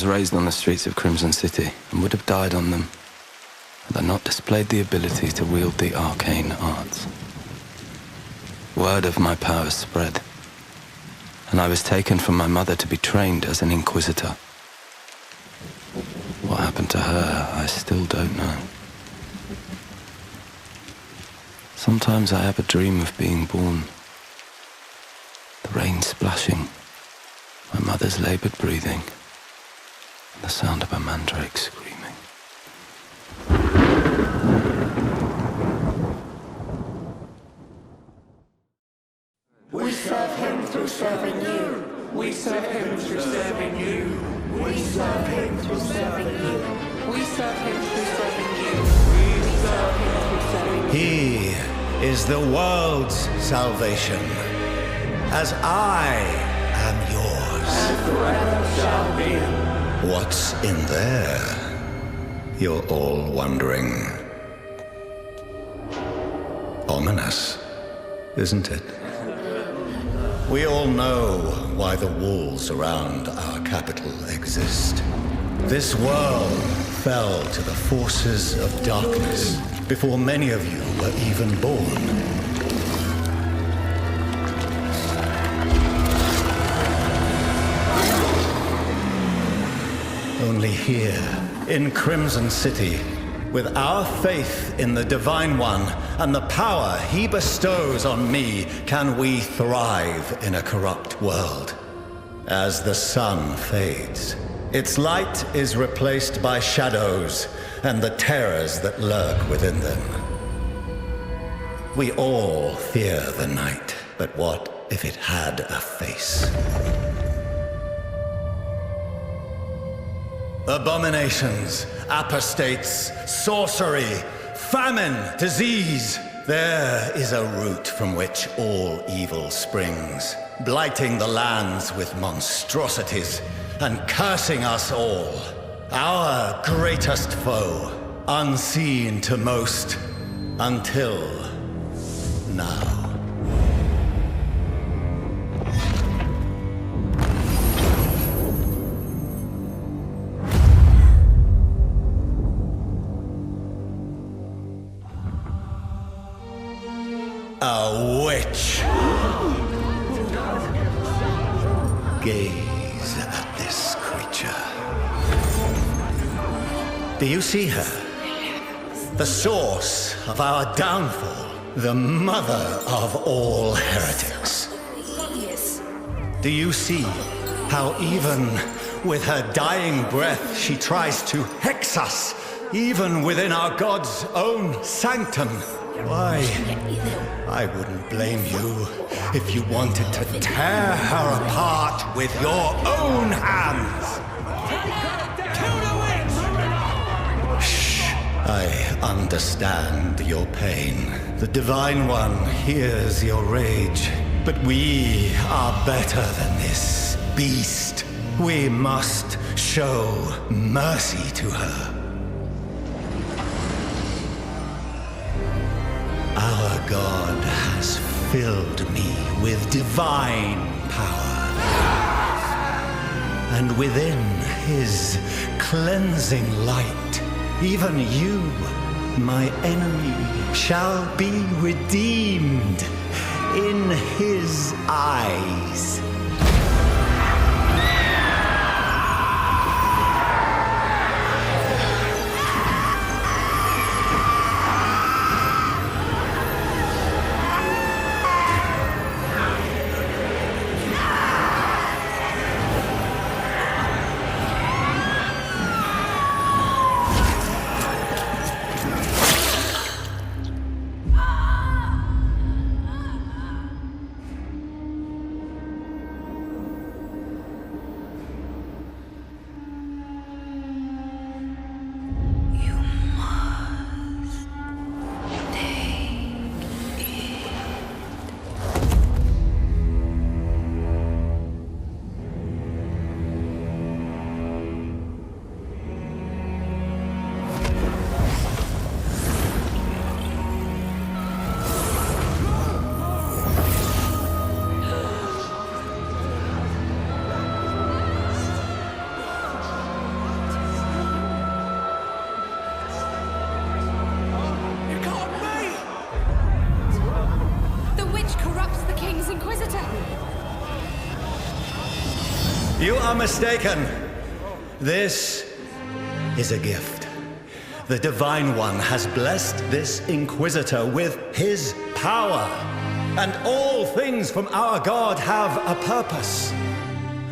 was raised on the streets of Crimson City and would have died on them had I not displayed the ability to wield the arcane arts. Word of my powers spread, and I was taken from my mother to be trained as an Inquisitor. What happened to her, I still don't know. Sometimes I have a dream of being born. The rain splashing, my mother's labored breathing, and the sound of a mandrake screaming. We serve him through serving you. We serve him through serving you. We serve him through serving you. We serve him through serving you. We serve him through serving you. He is the world's salvation, as I am yours. And forever shall be. What's in there? You're all wondering. Ominous, isn't it? We all know why the walls around our capital exist. This world fell to the forces of darkness before many of you were even born. Only here, in Crimson City, with our faith in the Divine One and the power he bestows on me, can we thrive in a corrupt world. As the sun fades, its light is replaced by shadows and the terrors that lurk within them. We all fear the night, but what if it had a face? Abominations, apostates, sorcery, famine, disease. There is a root from which all evil springs, blighting the lands with monstrosities and cursing us all. Our greatest foe, unseen to most, until now. A witch. Gaze at this creature. Do you see her? The source of our downfall, the mother of all heretics. Do you see how even with her dying breath she tries to hex us, even within our God's own sanctum? Why, I wouldn't blame you if you wanted to tear her apart with your own hands. Shh, I understand your pain. The Divine One hears your rage. But we are better than this beast. We must show mercy to her. Our God has filled me with divine power. And within his cleansing light, even you, my enemy, shall be redeemed in his eyes. are mistaken. This is a gift. The Divine One has blessed this Inquisitor with his power. And all things from our God have a purpose.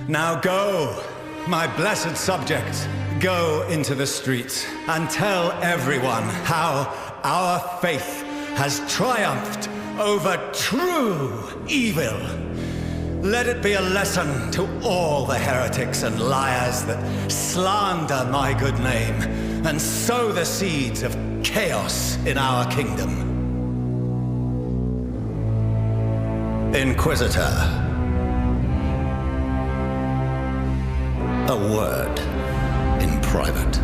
Now go, my blessed subjects. Go into the streets and tell everyone how our faith has triumphed over true evil. Let it be a lesson to all the heretics and liars that slander my good name and sow the seeds of chaos in our kingdom. Inquisitor. A word in private.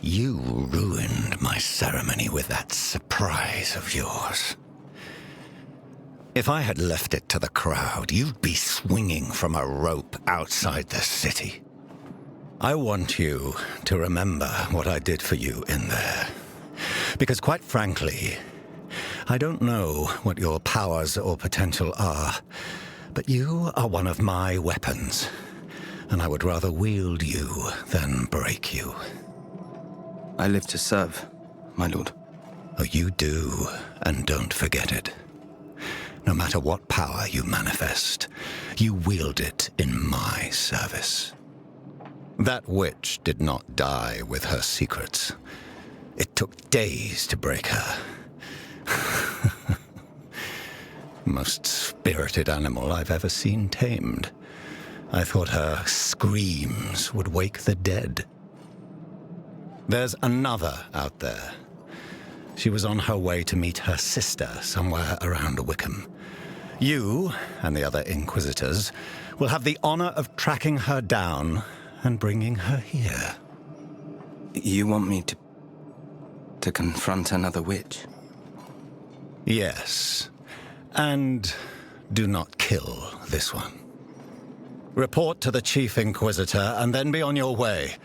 You ruined my ceremony with that surprise of yours. If I had left it to the crowd, you'd be swinging from a rope outside the city. I want you to remember what I did for you in there. Because quite frankly, I don't know what your powers or potential are, but you are one of my weapons, and I would rather wield you than break you. I live to serve, my lord. Oh, you do, and don't forget it. No matter what power you manifest, you wield it in my service. That witch did not die with her secrets. It took days to break her. Most spirited animal I've ever seen tamed. I thought her screams would wake the dead. There's another out there. She was on her way to meet her sister somewhere around Wickham. You and the other Inquisitors will have the honor of tracking her down and bringing her here. You want me to confront another witch? Yes. And do not kill this one. Report to the Chief Inquisitor and then be on your way.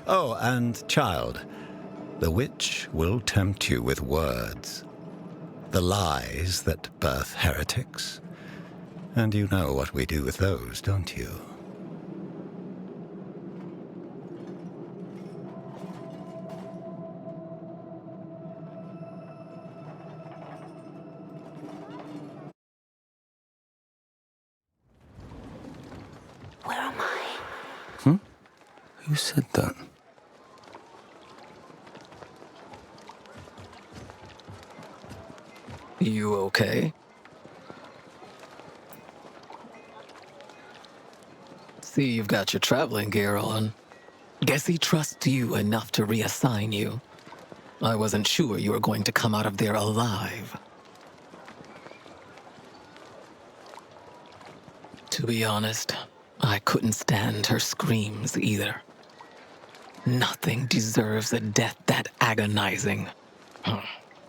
Oh, and child, the witch will tempt you with words. The lies that birth heretics. And you know what we do with those, don't you? Where am I? Who said that? You okay? See, you've got your traveling gear on. Guess he trusts you enough to reassign you. I wasn't sure you were going to come out of there alive. To be honest, I couldn't stand her screams either. Nothing deserves a death that agonizing.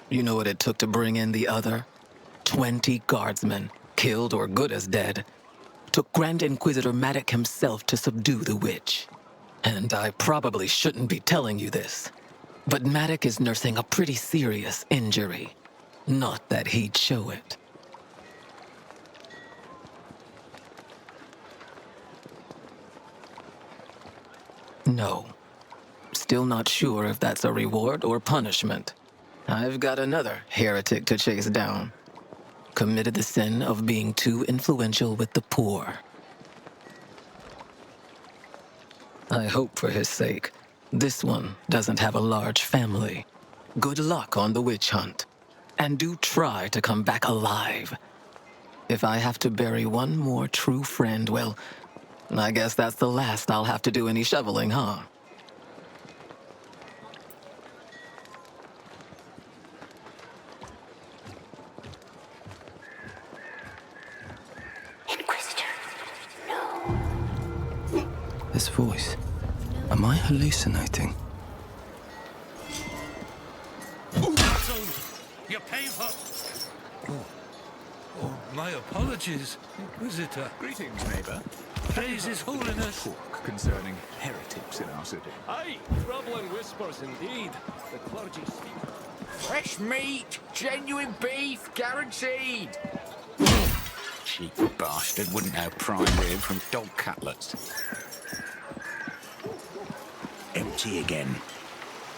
You know what it took to bring in the other? 20 guardsmen, killed or good as dead. Took Grand Inquisitor Maddock himself to subdue the witch. And I probably shouldn't be telling you this, but Maddock is nursing a pretty serious injury. Not that he'd show it. No. Still not sure if that's a reward or punishment. I've got another heretic to chase down. Committed the sin of being too influential with the poor. I hope for his sake, this one doesn't have a large family. Good luck on the witch hunt. And do try to come back alive. If I have to bury one more true friend, well, I guess that's the last I'll have to do any shoveling, huh? Inquisitor. No. This voice. Am I hallucinating? You're paying for... Oh, my apologies, Inquisitor. Greetings, neighbour. Praise His Holiness. Talk concerning heretics in our city. Aye, troubling whispers indeed. The clergy speak. Fresh meat, genuine beef, guaranteed. Cheap bastard wouldn't know prime rib from dog cutlets. Empty again.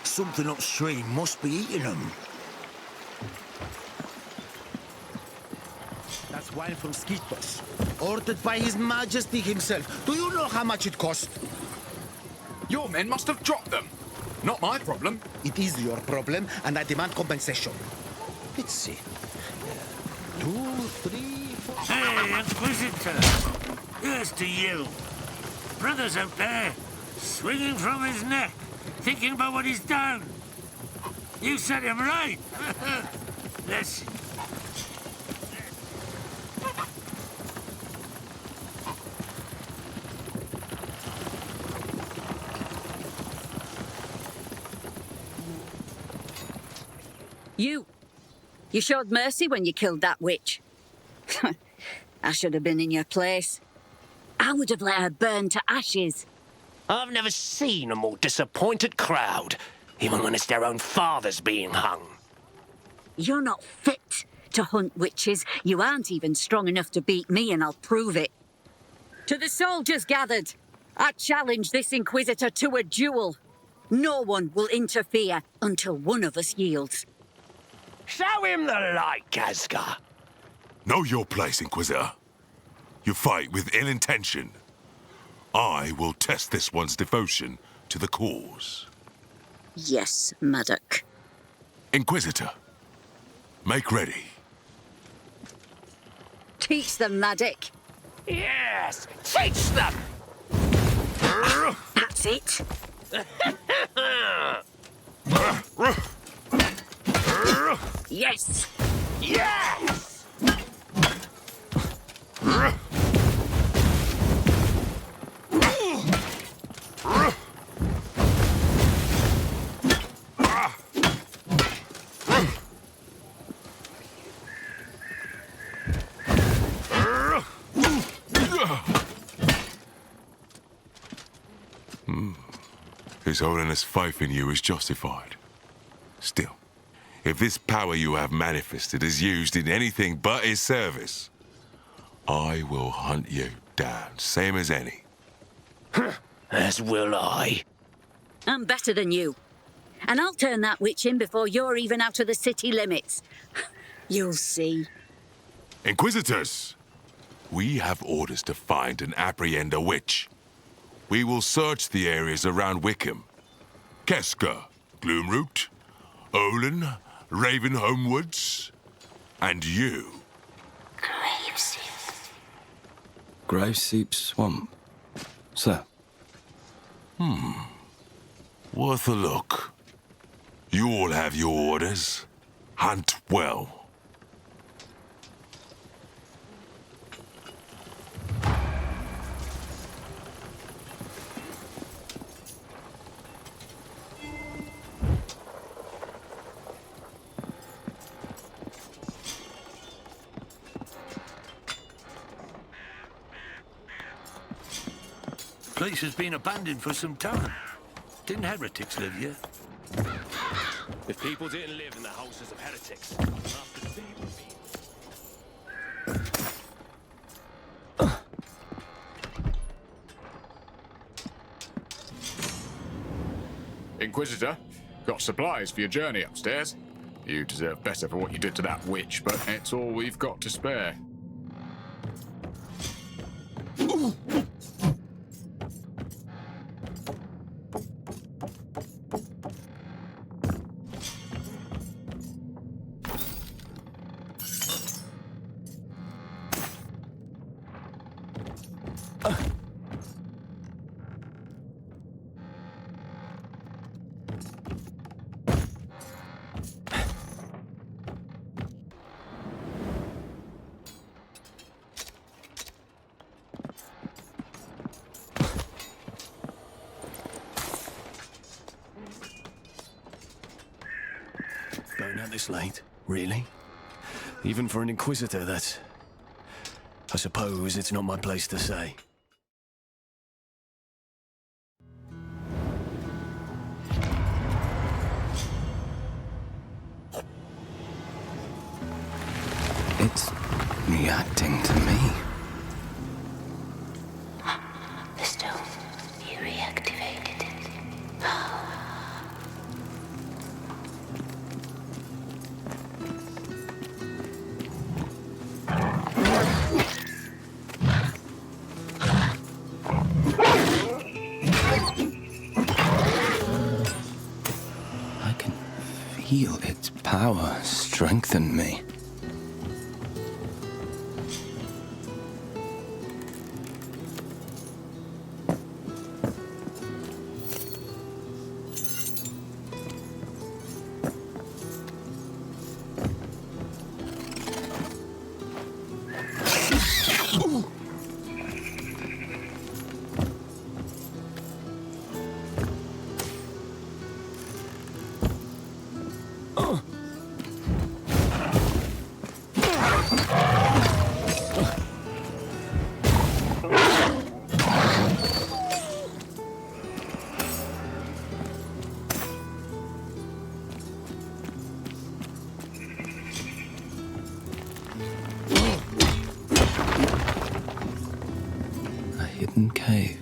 Something upstream must be eating them. That's wine from Skippers. Ordered by His Majesty himself. Do you know how much it cost? Your men must have dropped them. Not my problem. It is your problem, and I demand compensation. Let's see. 2, 3, 4... Hey, Inquisitor. Here's to you. Brother's out there, swinging from his neck, thinking about what he's done. You set him right. Listen. You showed mercy when you killed that witch. I should have been in your place. I would have let her burn to ashes. I've never seen a more disappointed crowd, even when it's their own fathers being hung. You're not fit to hunt witches. You aren't even strong enough to beat me, and I'll prove it. To the soldiers gathered, I challenge this Inquisitor to a duel. No one will interfere until one of us yields. Show him the light, Kazka. Know your place, Inquisitor. You fight with ill intention. I will test this one's devotion to the cause. Yes, Maddock. Inquisitor, make ready. Teach them, Maddock. Yes, teach them! That's it. Yes! Yes! His Holiness' faith in you is justified. Still, if this power you have manifested is used in anything but his service, I will hunt you down, same as any. As will I. I'm better than you. And I'll turn that witch in before you're even out of the city limits. You'll see. Inquisitors, we have orders to find and apprehend a witch. We will search the areas around Wickham. Keska, Gloomroot, Olin, Ravenholm Woods, and you. Graveseep Swamp. Sir. Worth a look. You all have your orders. Hunt well. Place has been abandoned for some time. Didn't heretics live here? If people didn't live in the houses of heretics, Inquisitor, got supplies for your journey upstairs. You deserve better for what you did to that witch, but it's all we've got to spare. this late, really. Even for an Inquisitor, that's... I suppose it's not my place to say. It's reacting to me. The stone, you reactivated it. I can feel its power strengthen me. Cave.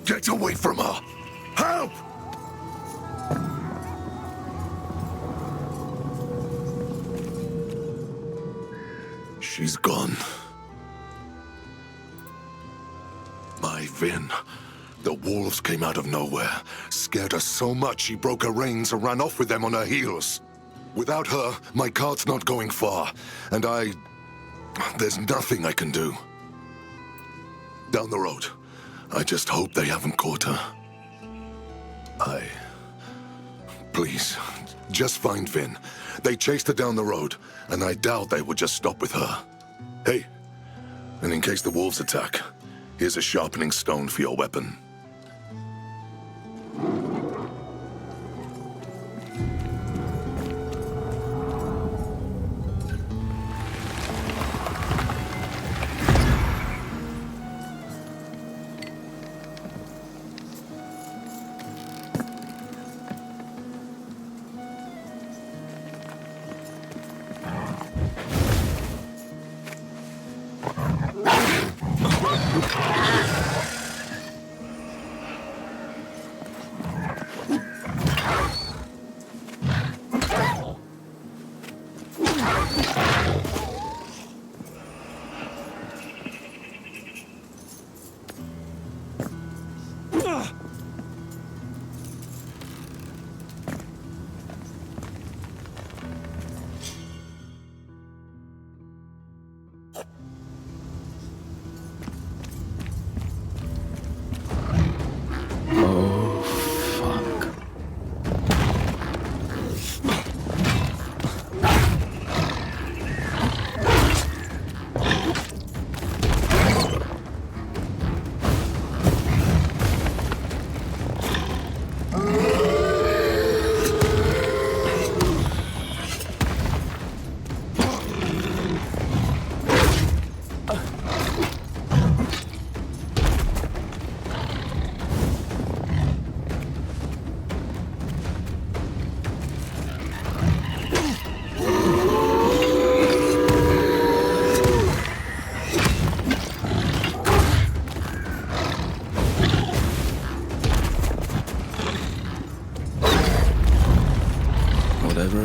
Get away from her! Help! She's gone. My Vin. The wolves came out of nowhere, scared her so much she broke her reins and ran off with them on her heels. Without her, my cart's not going far, and there's nothing I can do. Down the road. I just hope they haven't caught her. Please, just find Vin. They chased her down the road, and I doubt they would just stop with her. Hey, and in case the wolves attack, here's a sharpening stone for your weapon.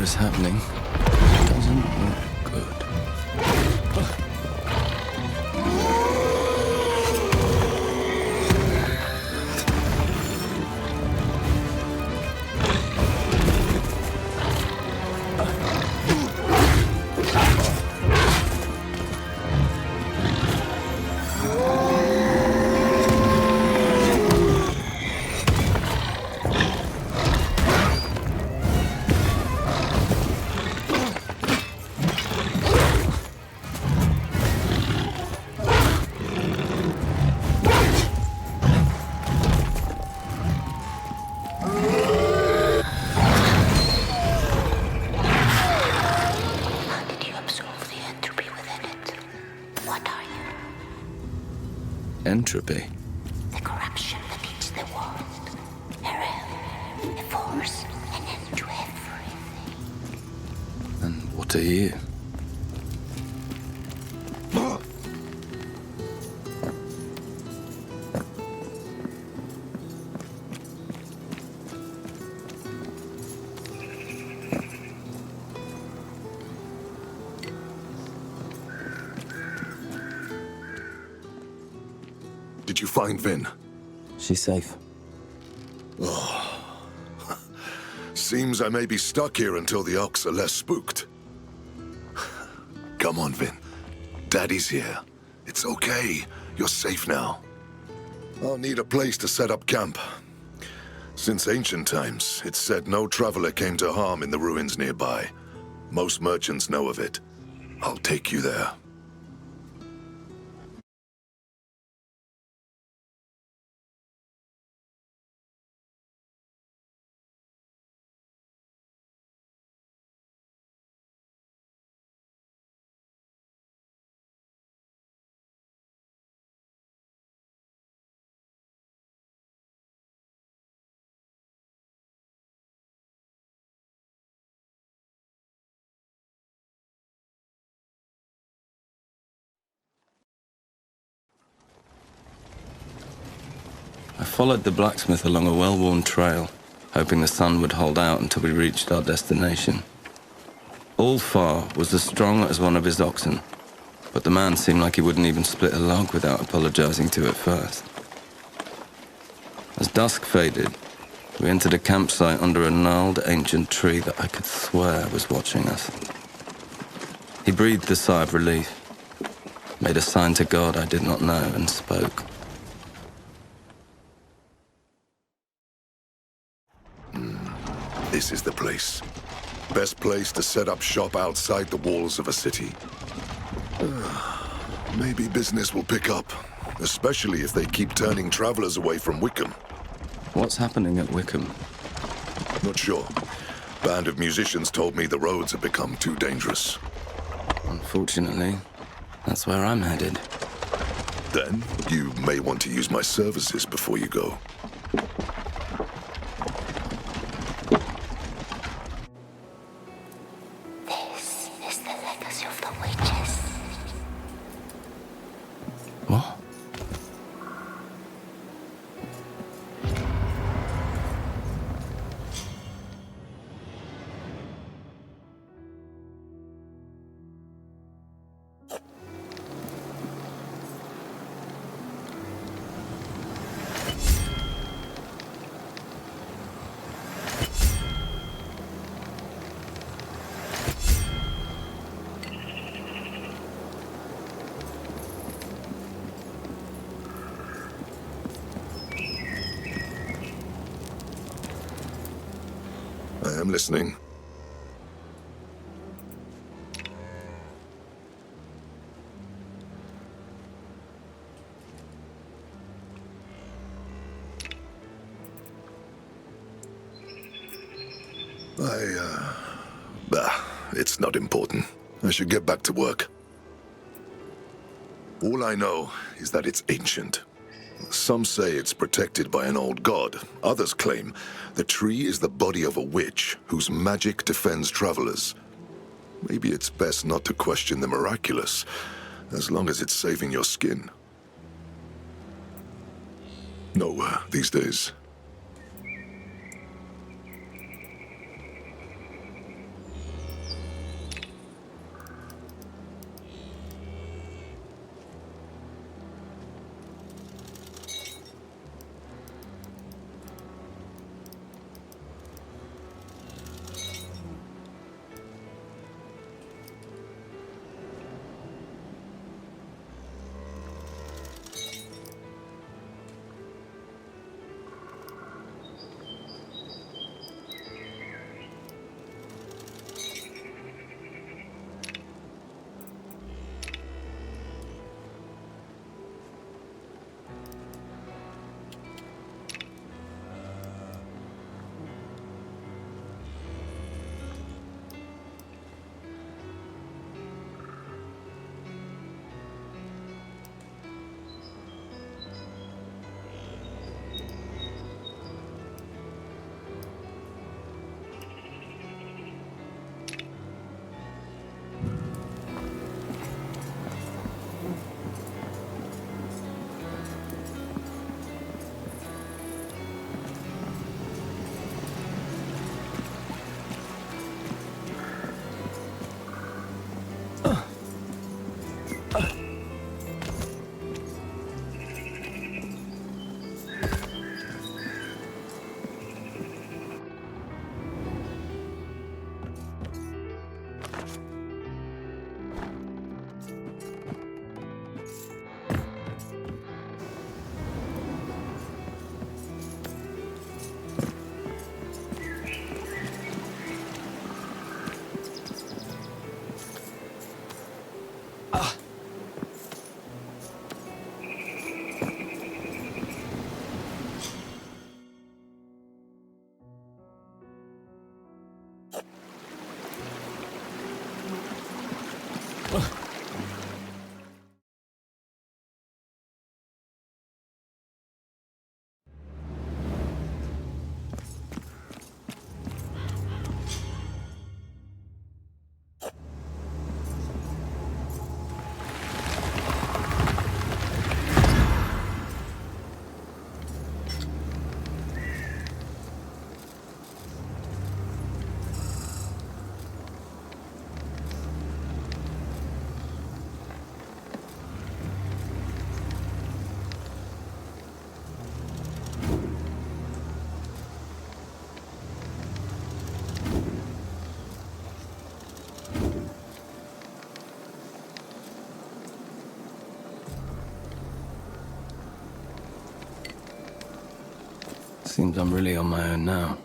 is happening. It doesn't look good. Entropy. The corruption that eats the world. A force, an end to everything. And what are you? Did you find Vin? She's safe. Oh. Seems I may be stuck here until the Ox are less spooked. Come on, Vin. Daddy's here. It's okay. You're safe now. I'll need a place to set up camp. Since ancient times, it's said no traveler came to harm in the ruins nearby. Most merchants know of it. I'll take you there. I followed the blacksmith along a well-worn trail, hoping the sun would hold out until we reached our destination. Ulfar was as strong as one of his oxen, but the man seemed like he wouldn't even split a log without apologizing to it first. As dusk faded, we entered a campsite under a gnarled ancient tree that I could swear was watching us. He breathed a sigh of relief, made a sign to God I did not know, and spoke. This is the place. Best place to set up shop outside the walls of a city. Maybe business will pick up, especially if they keep turning travelers away from Wickham. What's happening at Wickham? Not sure. Band of musicians told me the roads have become too dangerous. Unfortunately, that's where I'm headed. Then, you may want to use my services before you go. This is the legacy of the witches. What? I am listening. It's not important. I should get back to work. All I know is that it's ancient. Some say it's protected by an old god. Others claim the tree is the body of a witch whose magic defends travelers. Maybe it's best not to question the miraculous, as long as it's saving your skin. Nowhere these days. Seems I'm really on my own now.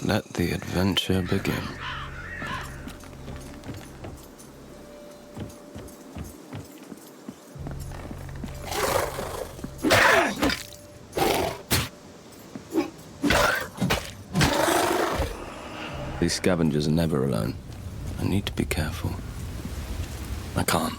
Let the adventure begin. These scavengers are never alone. I need to be careful. I can't.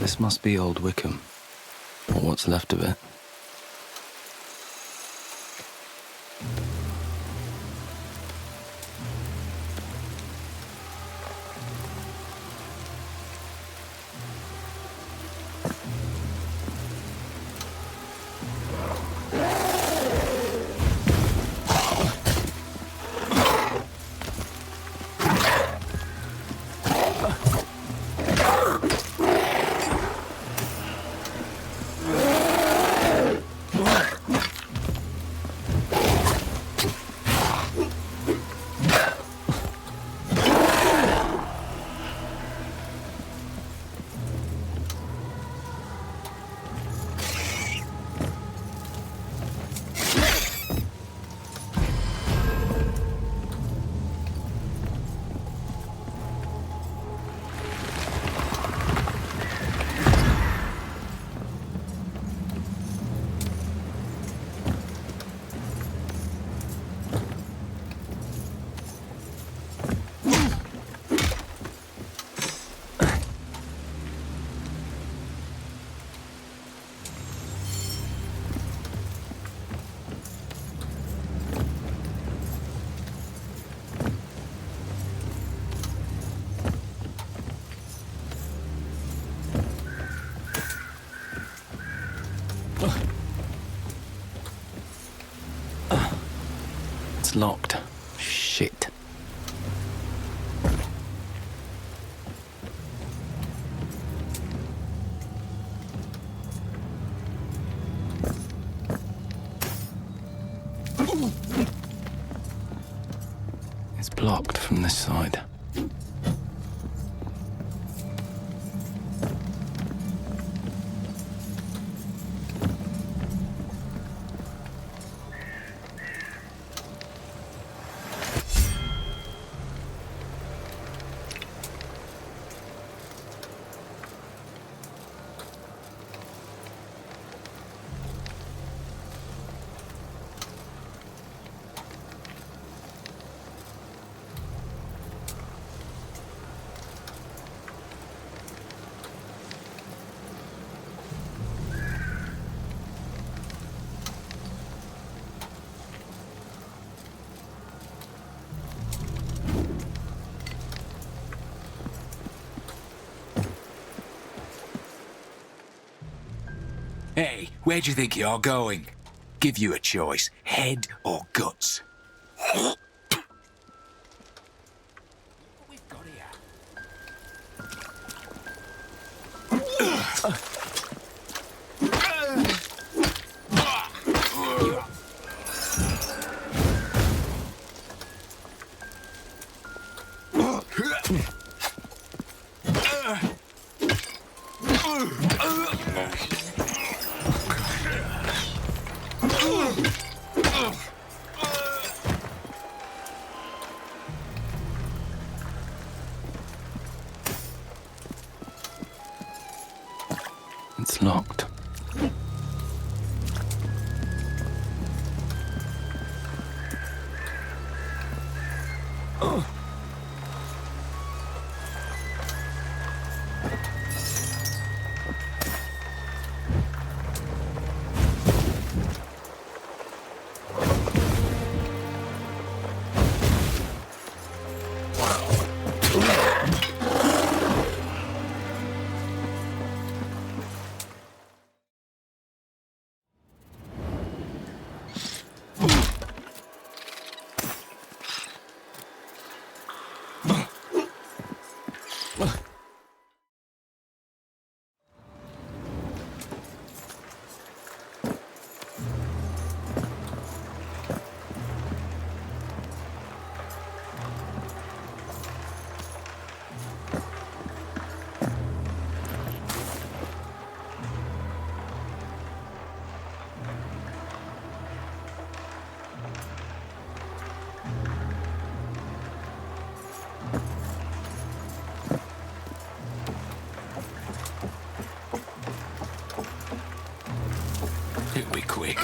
This must be old Wickham, or what's left of it. It's locked. Shit. It's blocked from this side. Hey, where do you think you're going? Give you a choice, head or guts. It's locked. Hit me quick.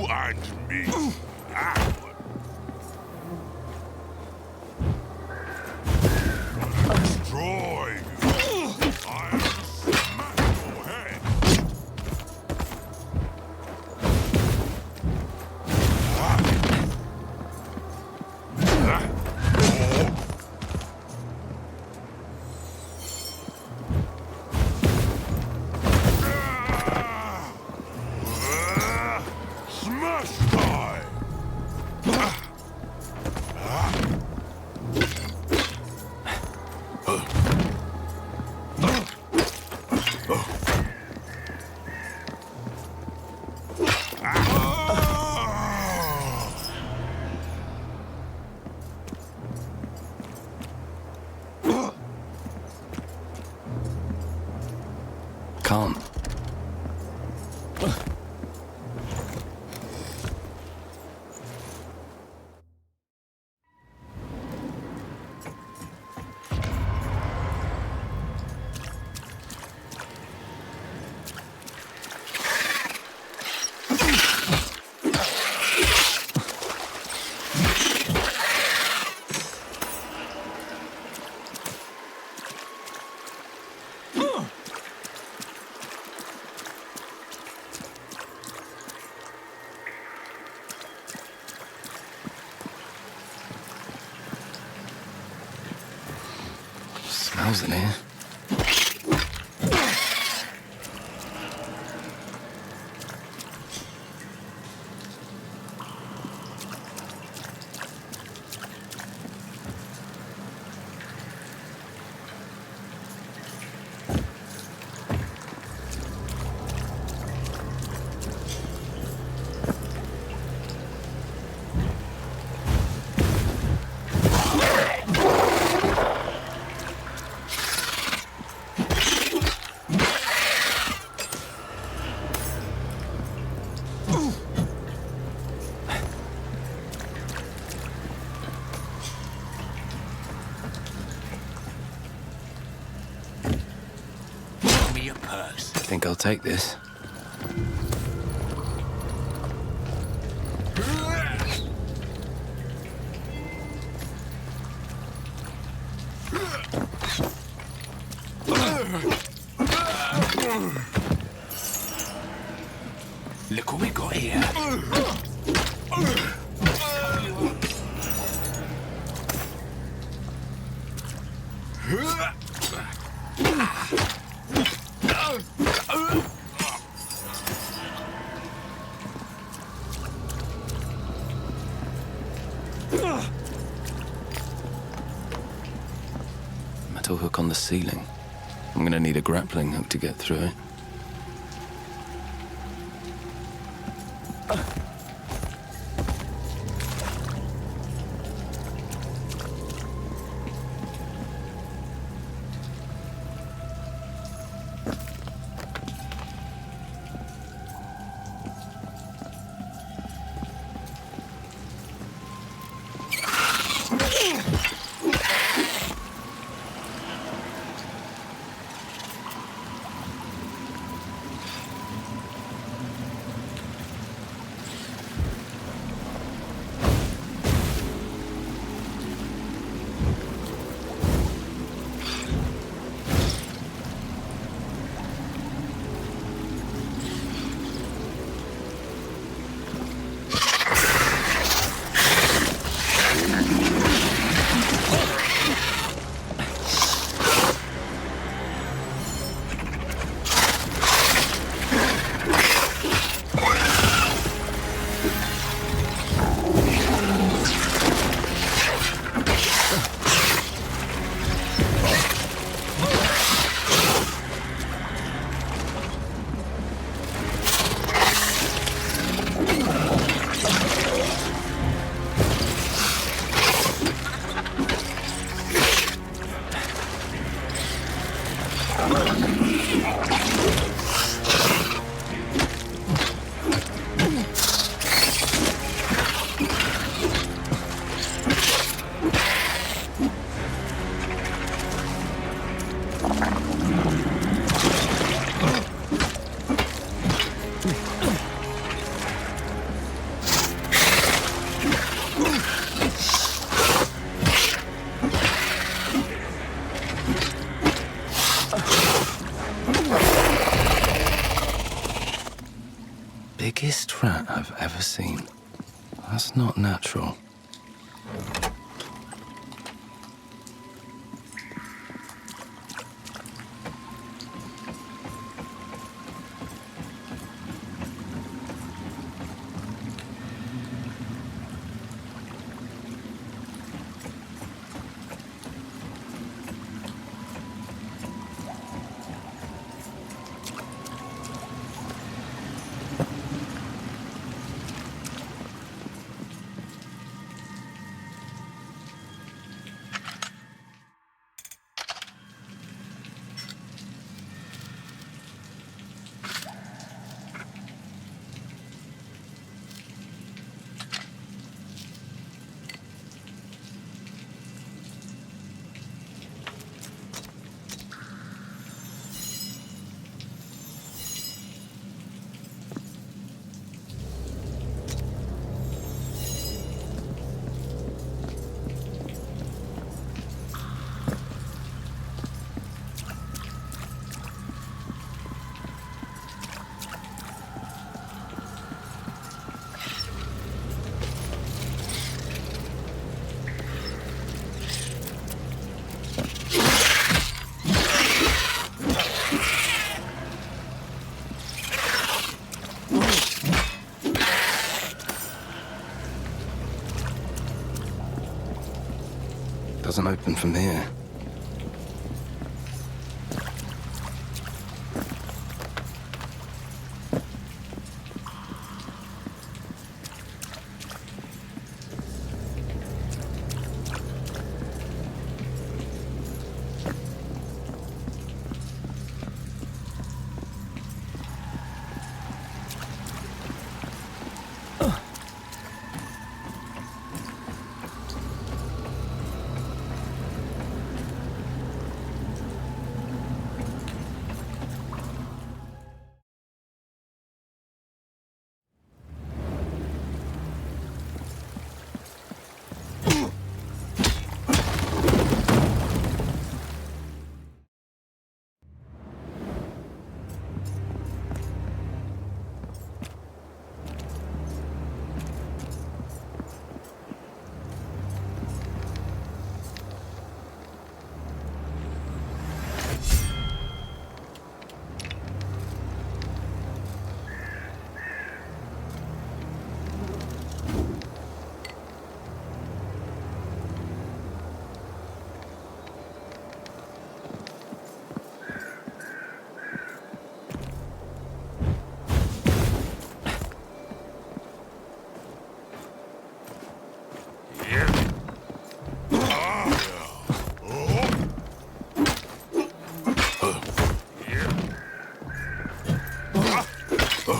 and me. Destroy you. I'll smash your head. Smash die! Calm. Smells in here. I think I'll take this. Look what we got here. Metal hook on the ceiling. I'm gonna need a grappling hook to get through it. Biggest rat I've ever seen. That's not natural. Doesn't open from here. Make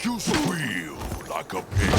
you squeal like a pig.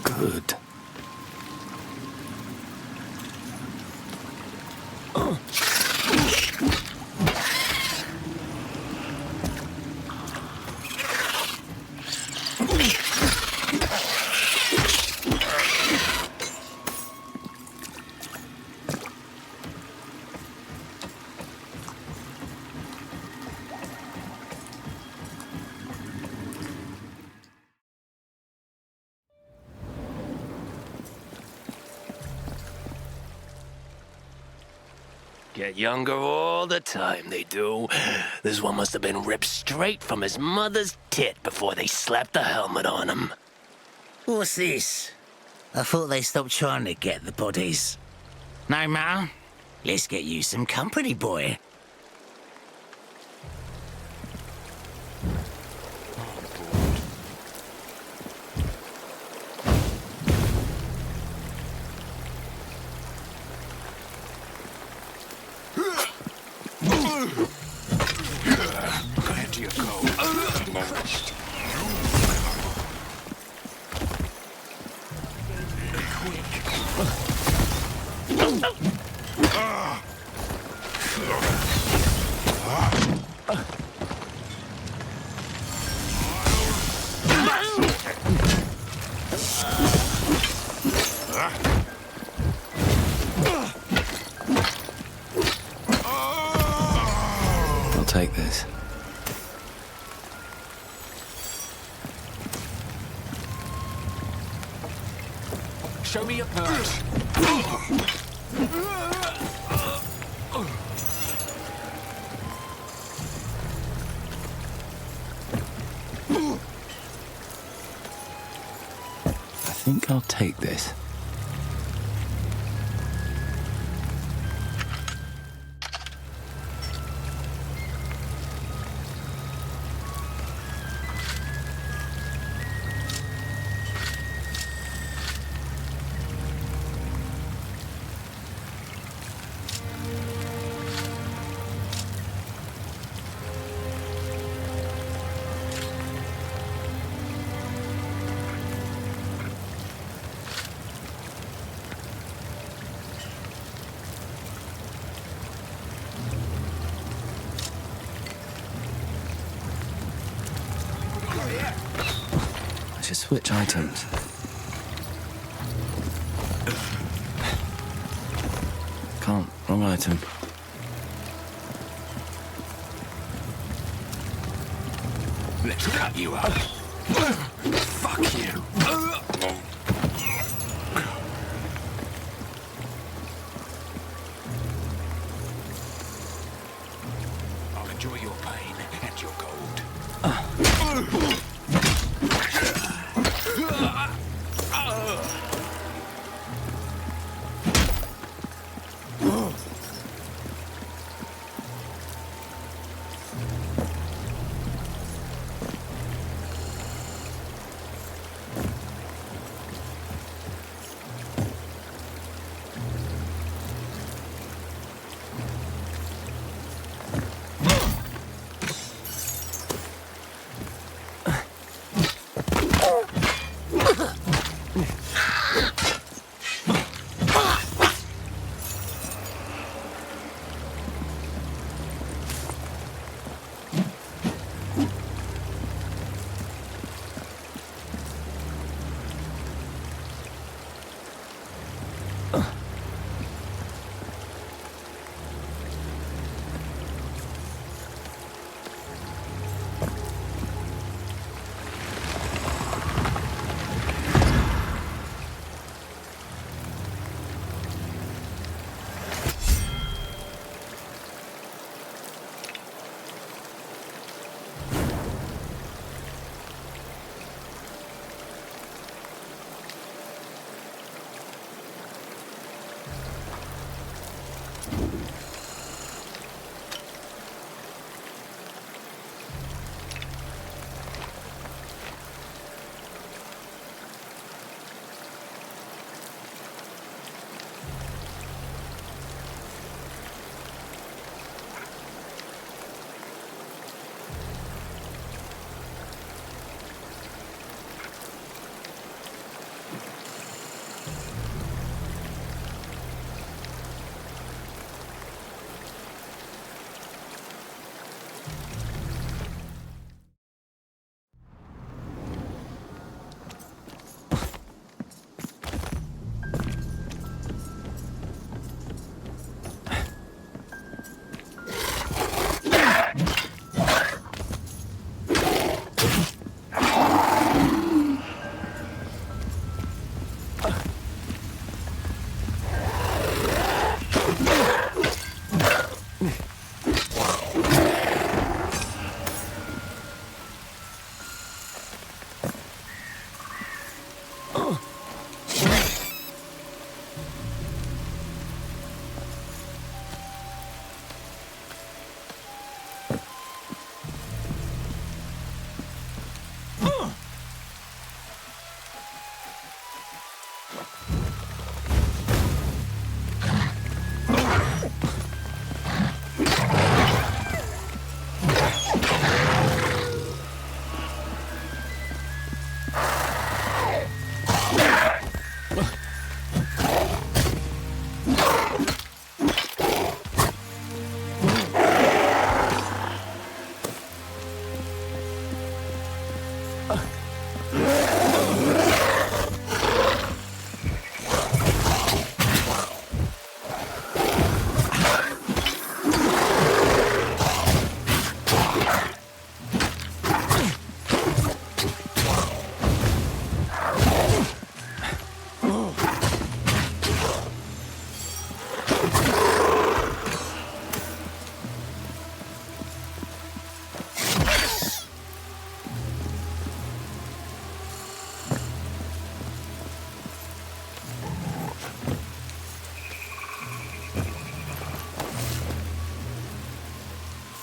Good. Get younger all the time, they do. This one must have been ripped straight from his mother's tit before they slapped the helmet on him. What's this? I thought they stopped trying to get the bodies. No matter. Let's get you some company, boy. Where do you go? I'll take this. Show me your purse. I think I'll take this. I should switch items. Can't. Wrong item. Let's cut you up. Fuck you. I'll enjoy your pain and your gold.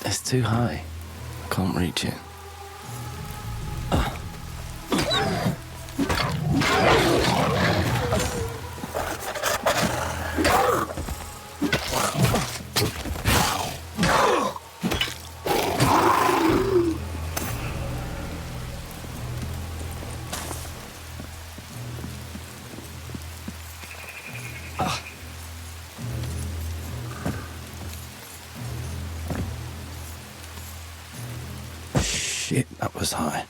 It's too high. I can't reach it. Shit, that was high.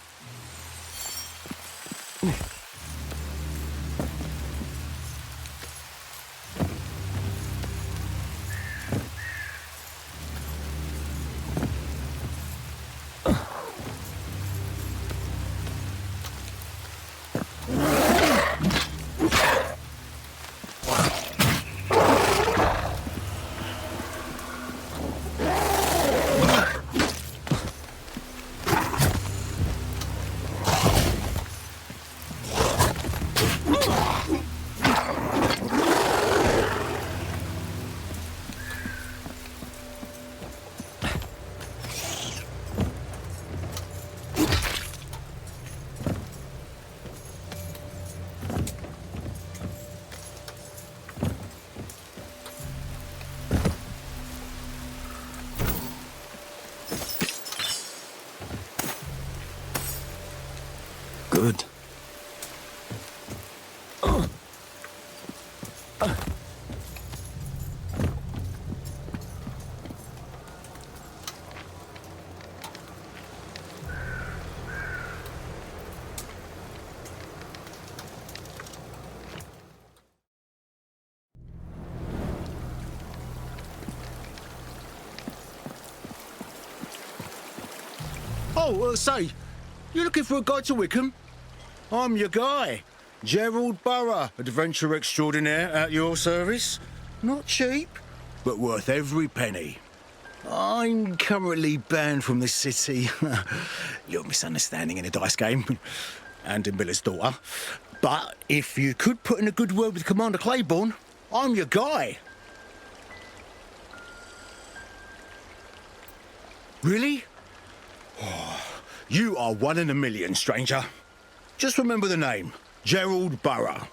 Good. Oh, say, you looking for a guide to Wickham? I'm your guy. Gerald Burrough, adventurer extraordinaire at your service. Not cheap, but worth every penny. I'm currently banned from this city. Little misunderstanding in a dice game. And in Miller's daughter. But if you could put in a good word with Commander Claiborne, I'm your guy. Really? Oh, you are one in a million, stranger. Just remember the name, Gerald Burrough.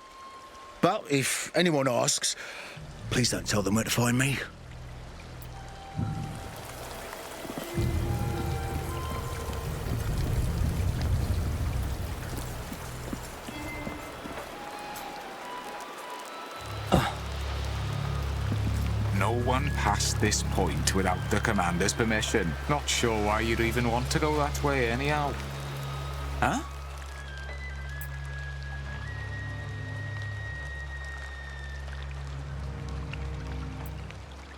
But if anyone asks, please don't tell them where to find me. No one passed this point without the commander's permission. Not sure why you'd even want to go that way anyhow. Huh?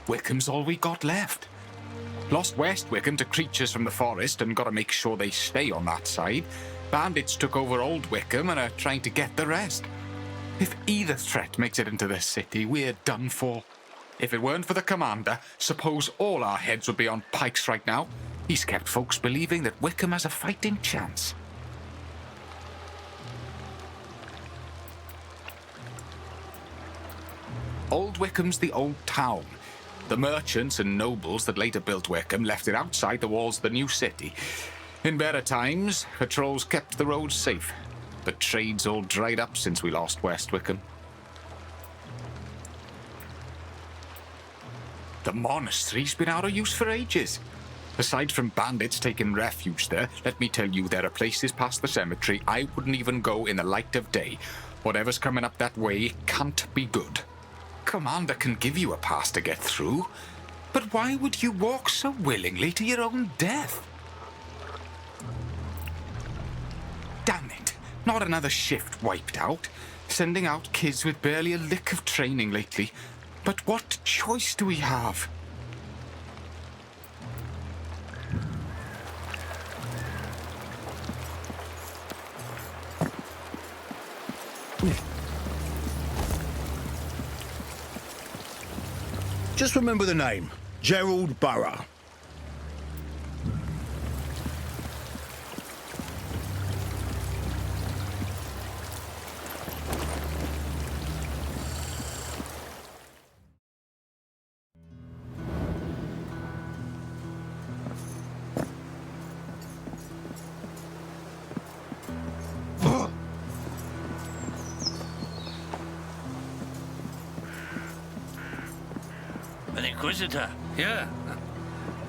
Wickham's all we got left. Lost West Wickham to creatures from the forest and gotta make sure they stay on that side. Bandits took over Old Wickham and are trying to get the rest. If either threat makes it into the city, we're done for. If it weren't for the commander, suppose all our heads would be on pikes right now. He's kept folks believing that Wickham has a fighting chance. Old Wickham's the old town. The merchants and nobles that later built Wickham left it outside the walls of the new city. In better times, patrols kept the roads safe. But trade's all dried up since we lost West Wickham. The monastery's been out of use for ages. Aside from bandits taking refuge there, let me tell you there are places past the cemetery I wouldn't even go in the light of day. Whatever's coming up that way can't be good. Commander can give you a pass to get through, but why would you walk so willingly to your own death? Damn it, not another shift wiped out. Sending out kids with barely a lick of training lately. But what choice do we have? Just remember the name, Gerald Burrough. An Inquisitor, yeah.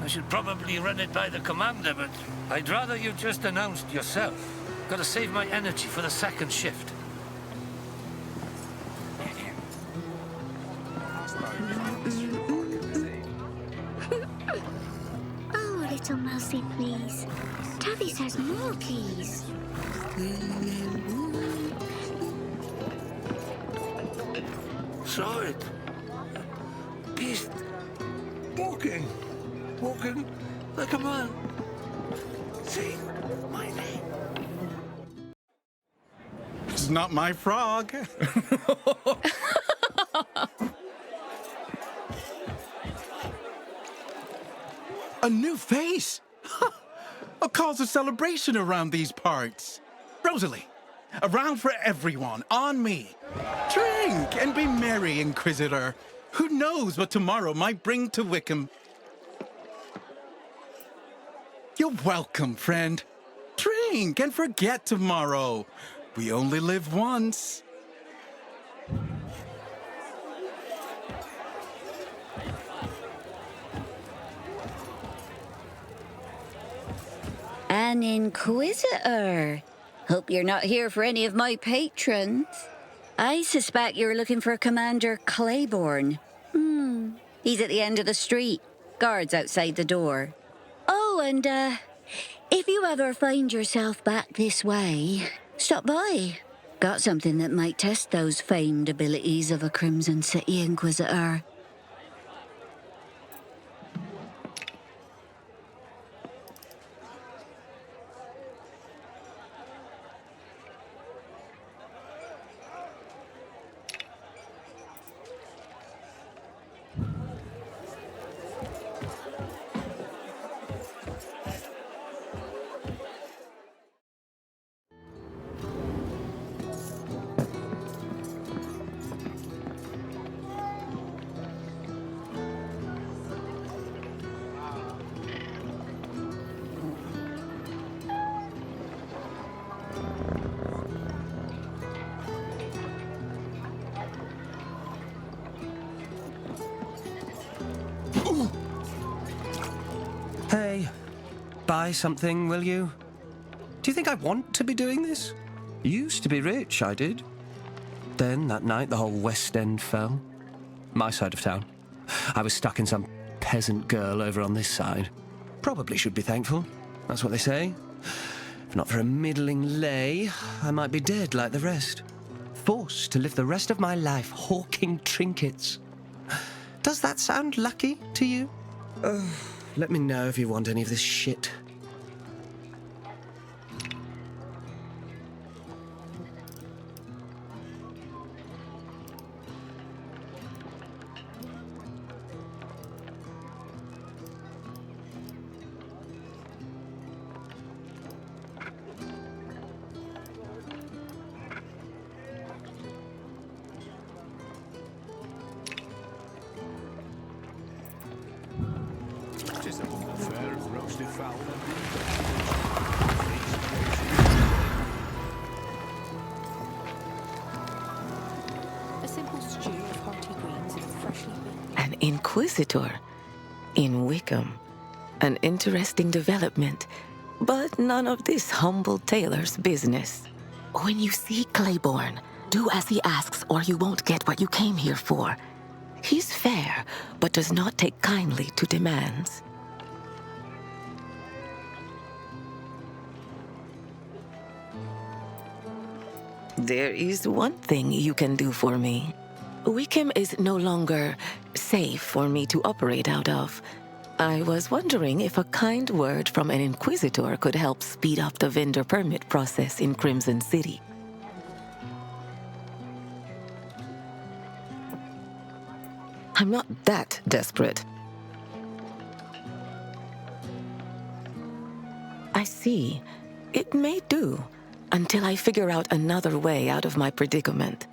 I should probably run it by the commander, but I'd rather you just announced yourself. Gotta save my energy for the second shift. Oh, little mousey, please. Taffy says more, please. Saw it. Beast. Walking like a man. Say my name. It's not my frog. A new face? A cause of celebration around these parts. Rosalie, around for everyone, on me. Drink and be merry, Inquisitor. Who knows what tomorrow might bring to Wickham? You're welcome, friend. Drink and forget tomorrow. We only live once. An Inquisitor. Hope you're not here for any of my patrons. I suspect you're looking for Commander Claiborne. He's at the end of the street. Guards outside the door. Oh, and, if you ever find yourself back this way, stop by. Got something that might test those famed abilities of a Crimson City Inquisitor. Hey, buy something, will you? Do you think I want to be doing this? Used to be rich, I did. Then, that night, the whole West End fell. My side of town. I was stuck in some peasant girl over on this side. Probably should be thankful. That's what they say. If not for a middling lay, I might be dead like the rest. Forced to live the rest of my life hawking trinkets. Does that sound lucky to you? Let me know if you want any of this shit. An Inquisitor in Wickham. An interesting development, but none of this humble tailor's business. When you see Claiborne, do as he asks or you won't get what you came here for. He's fair, but does not take kindly to demands. There is one thing you can do for me. Wickham is no longer safe for me to operate out of. I was wondering if a kind word from an Inquisitor could help speed up the vendor permit process in Crimson City. I'm not that desperate. I see. It may do, until I figure out another way out of my predicament.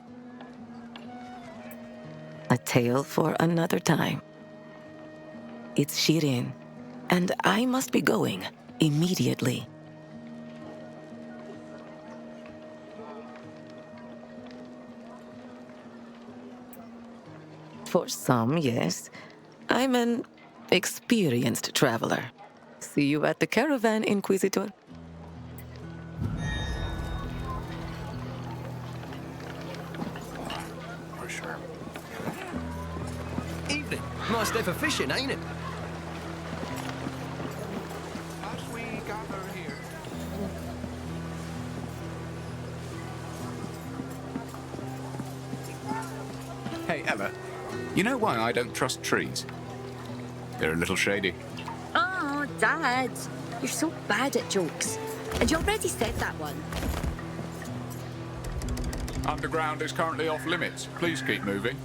A tale for another time. It's Shirin, and I must be going immediately. For some, yes. I'm an experienced traveler. See you at the caravan, Inquisitor. For sure. Evening. Nice day for fishing, ain't it? As we gather here. Hey, Ella. You know why I don't trust trees? They're a little shady. Oh, Dad, you're so bad at jokes. And you already said that one. Underground is currently off limits. Please keep moving.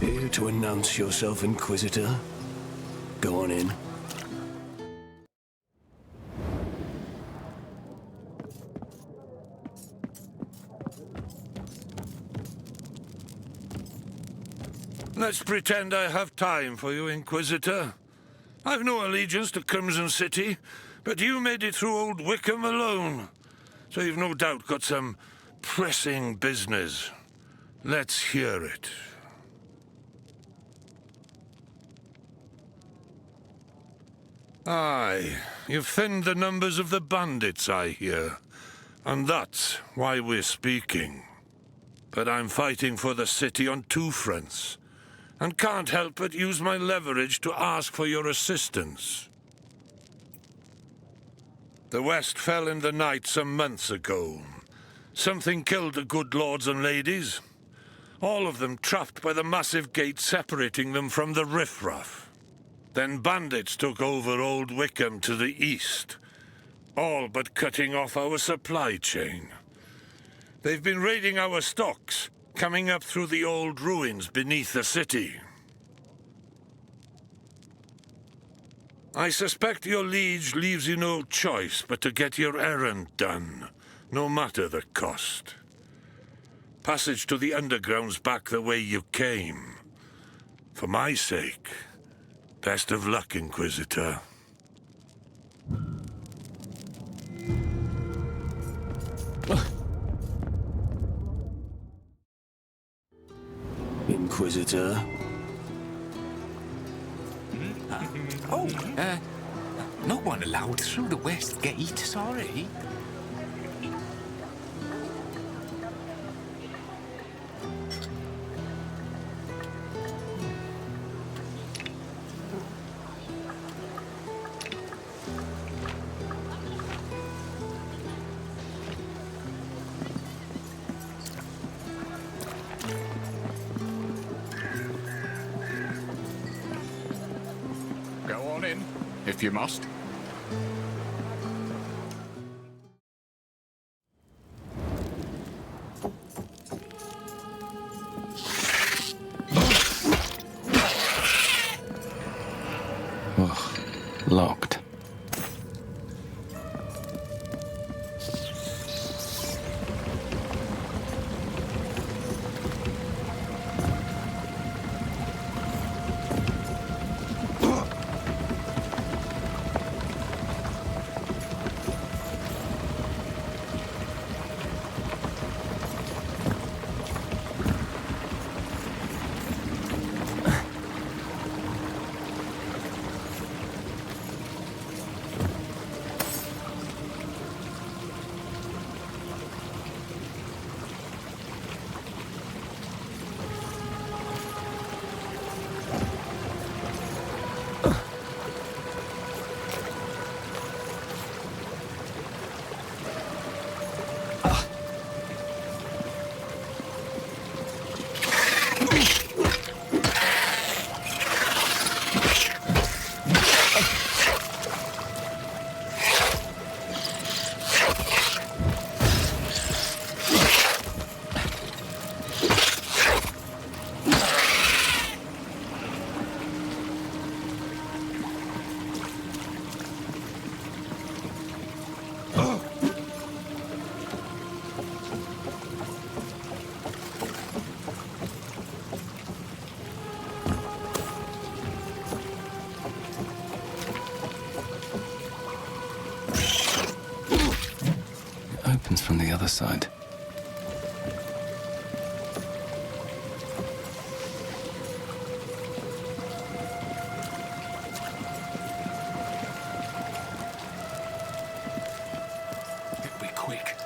Here to announce yourself, Inquisitor? Go on in. Let's pretend I have time for you, Inquisitor. I've no allegiance to Crimson City, but you made it through old Wickham alone. So you've no doubt got some pressing business. Let's hear it. Aye, you've thinned the numbers of the bandits, I hear. And that's why we're speaking. But I'm fighting for the city on two fronts, and can't help but use my leverage to ask for your assistance. The West fell in the night some months ago. Something killed the good lords and ladies. All of them trapped by the massive gate separating them from the riffraff. Then bandits took over Old Wickham to the east, all but cutting off our supply chain. They've been raiding our stocks, coming up through the old ruins beneath the city. I suspect your liege leaves you no choice but to get your errand done, no matter the cost. Passage to the underground's back the way you came. For my sake, best of luck, Inquisitor. Inquisitor? No one allowed through the West Gate, sorry. Go on in, if you must. Ugh, locked. From the other side. Be quick.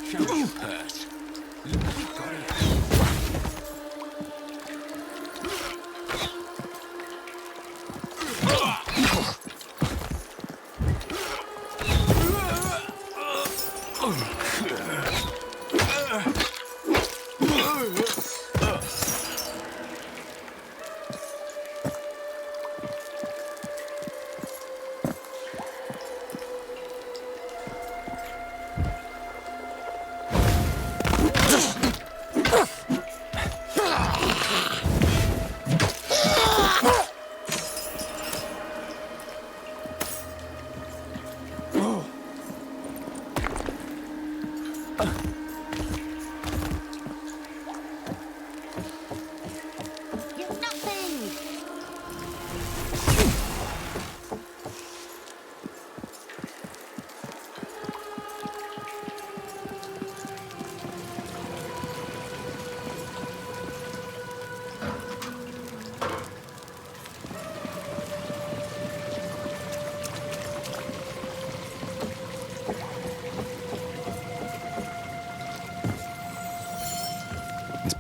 Show your purse. Look what we got here.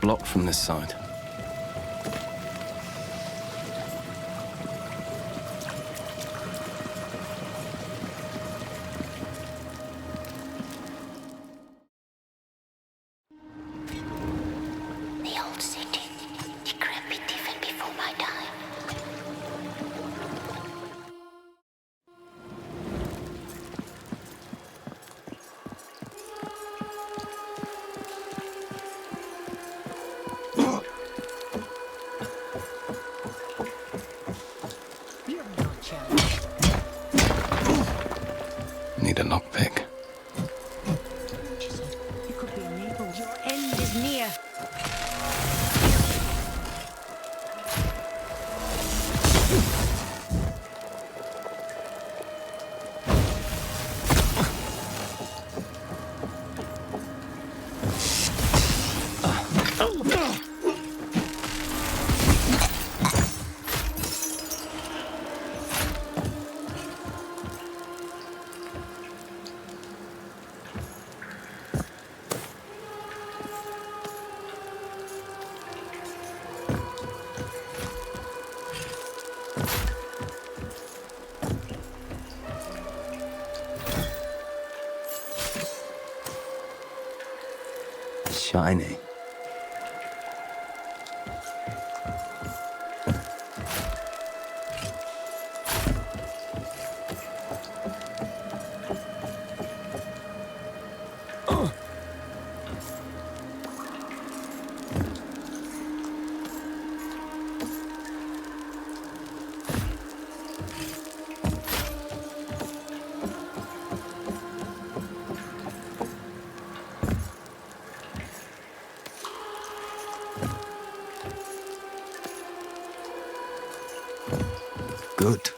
blocked from this side. The old city, decrepit even before my time. Need a lockpick. It could be enabled. Your end is near. Shiny. Good.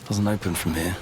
Doesn't open from here.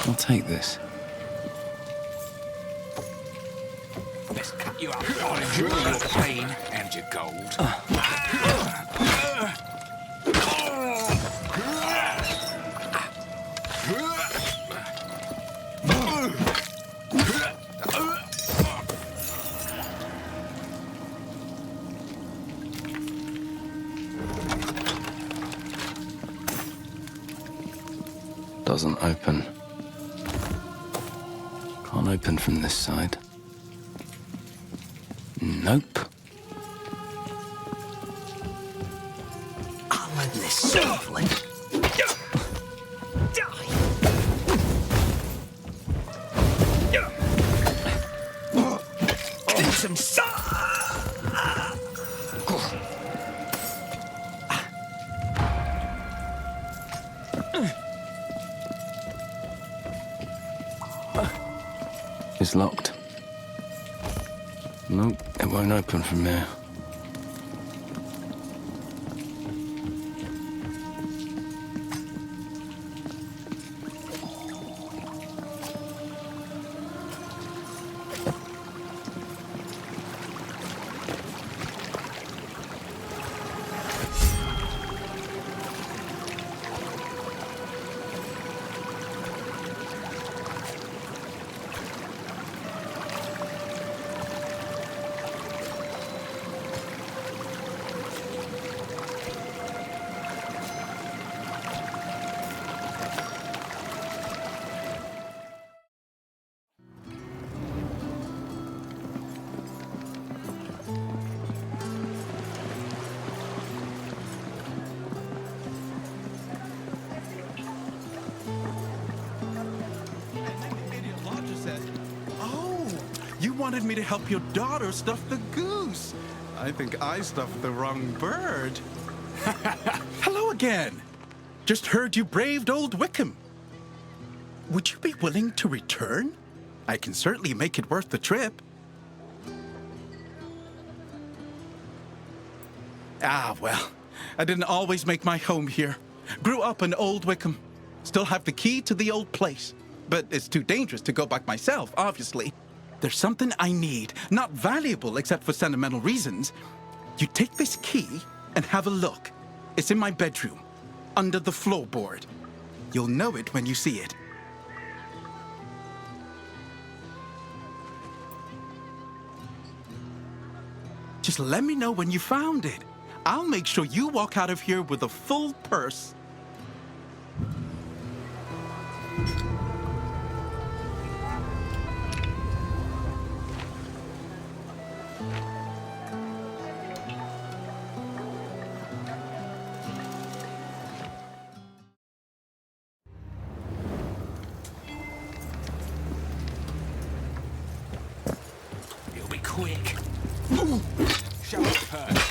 I'll take this. Let's cut you up. I'll endure your pain and your gold. Doesn't open. Can't open from this side. Nope. I'm in this softly. Some It's locked. Nope, it won't open from here. Wanted me to help your daughter stuff the goose. I think I stuffed the wrong bird. Hello again. Just heard you braved old Wickham. Would you be willing to return? I can certainly make it worth the trip. Ah, well, I didn't always make my home here. Grew up in Old Wickham. Still have the key to the old place. But it's too dangerous to go back myself, obviously. There's something I need, not valuable except for sentimental reasons. You take this key and have a look. It's in my bedroom, under the floorboard. You'll know it when you see it. Just let me know when you found it. I'll make sure you walk out of here with a full purse. Quick. Show up her.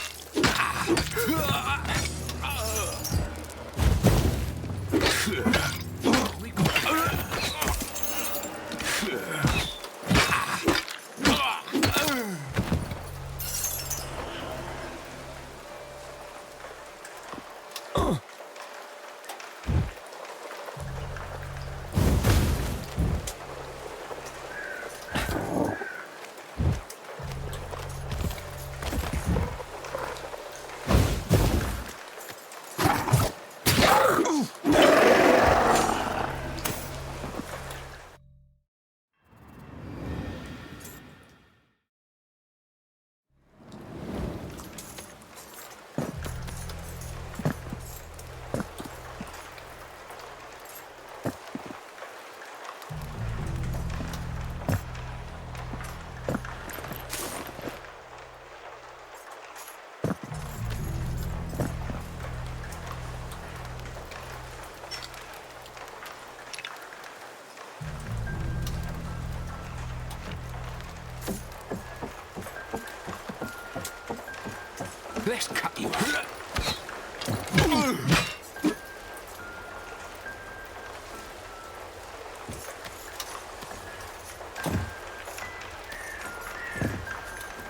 Let's cut you.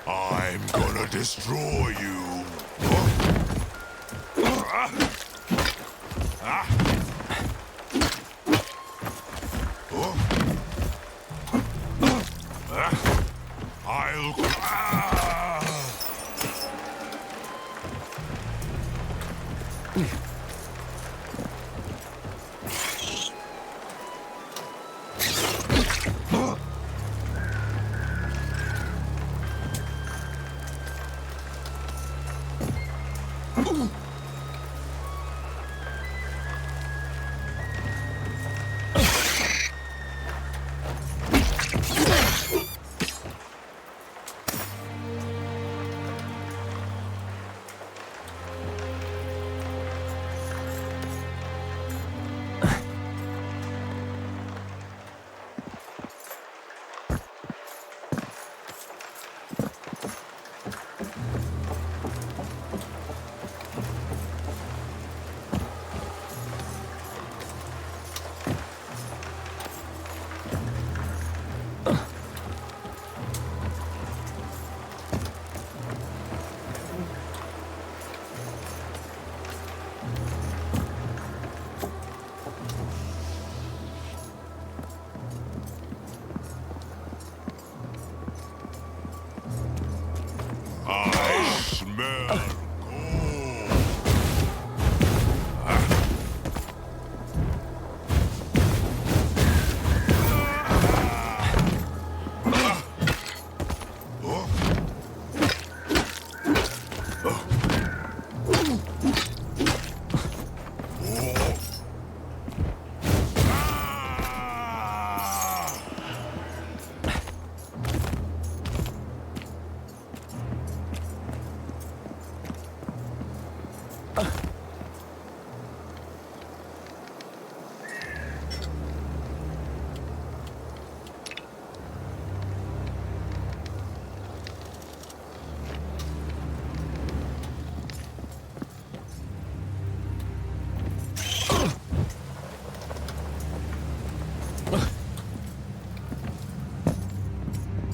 I'm gonna destroy you.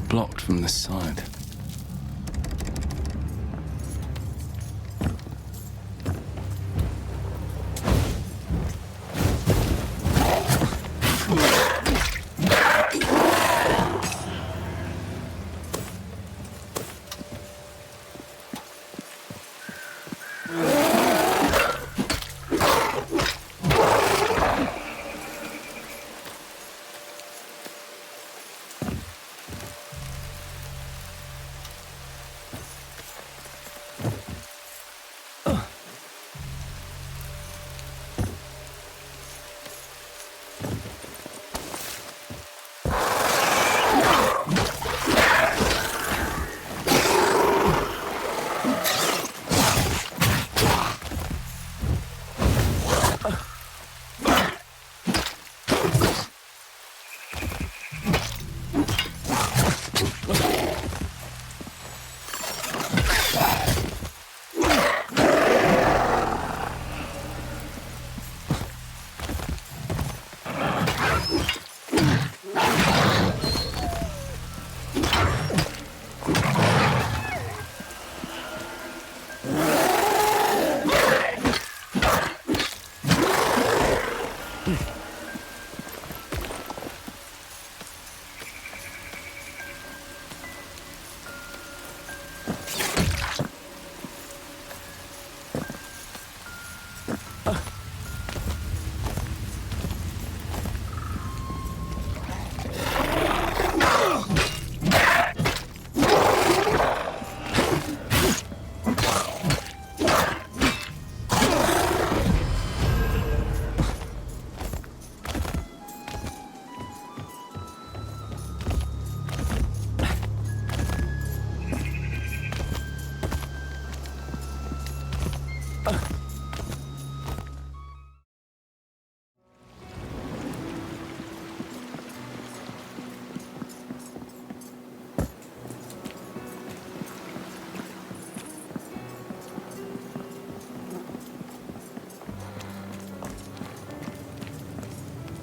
Blocked from this side.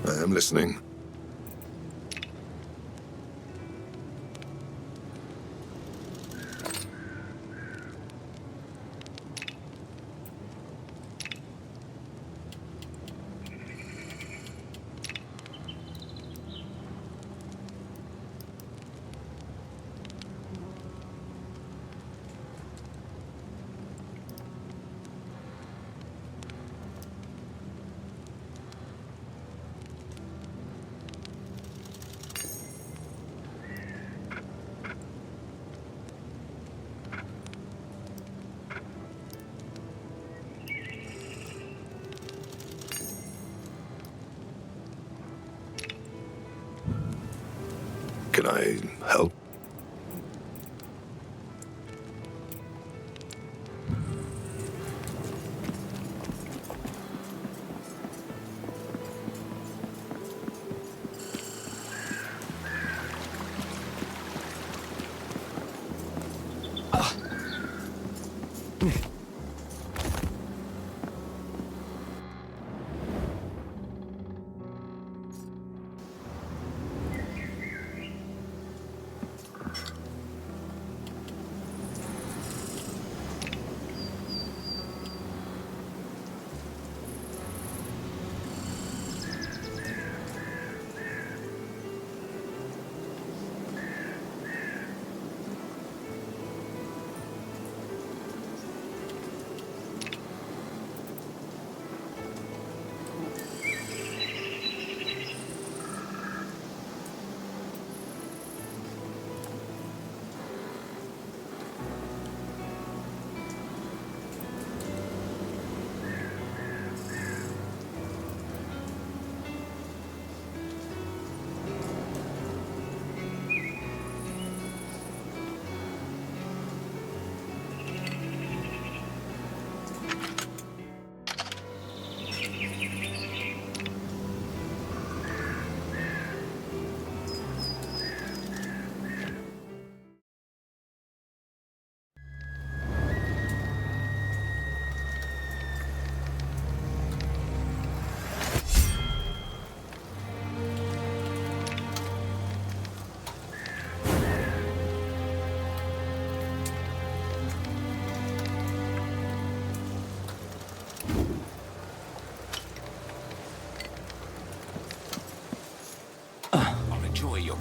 I am listening. Can I help?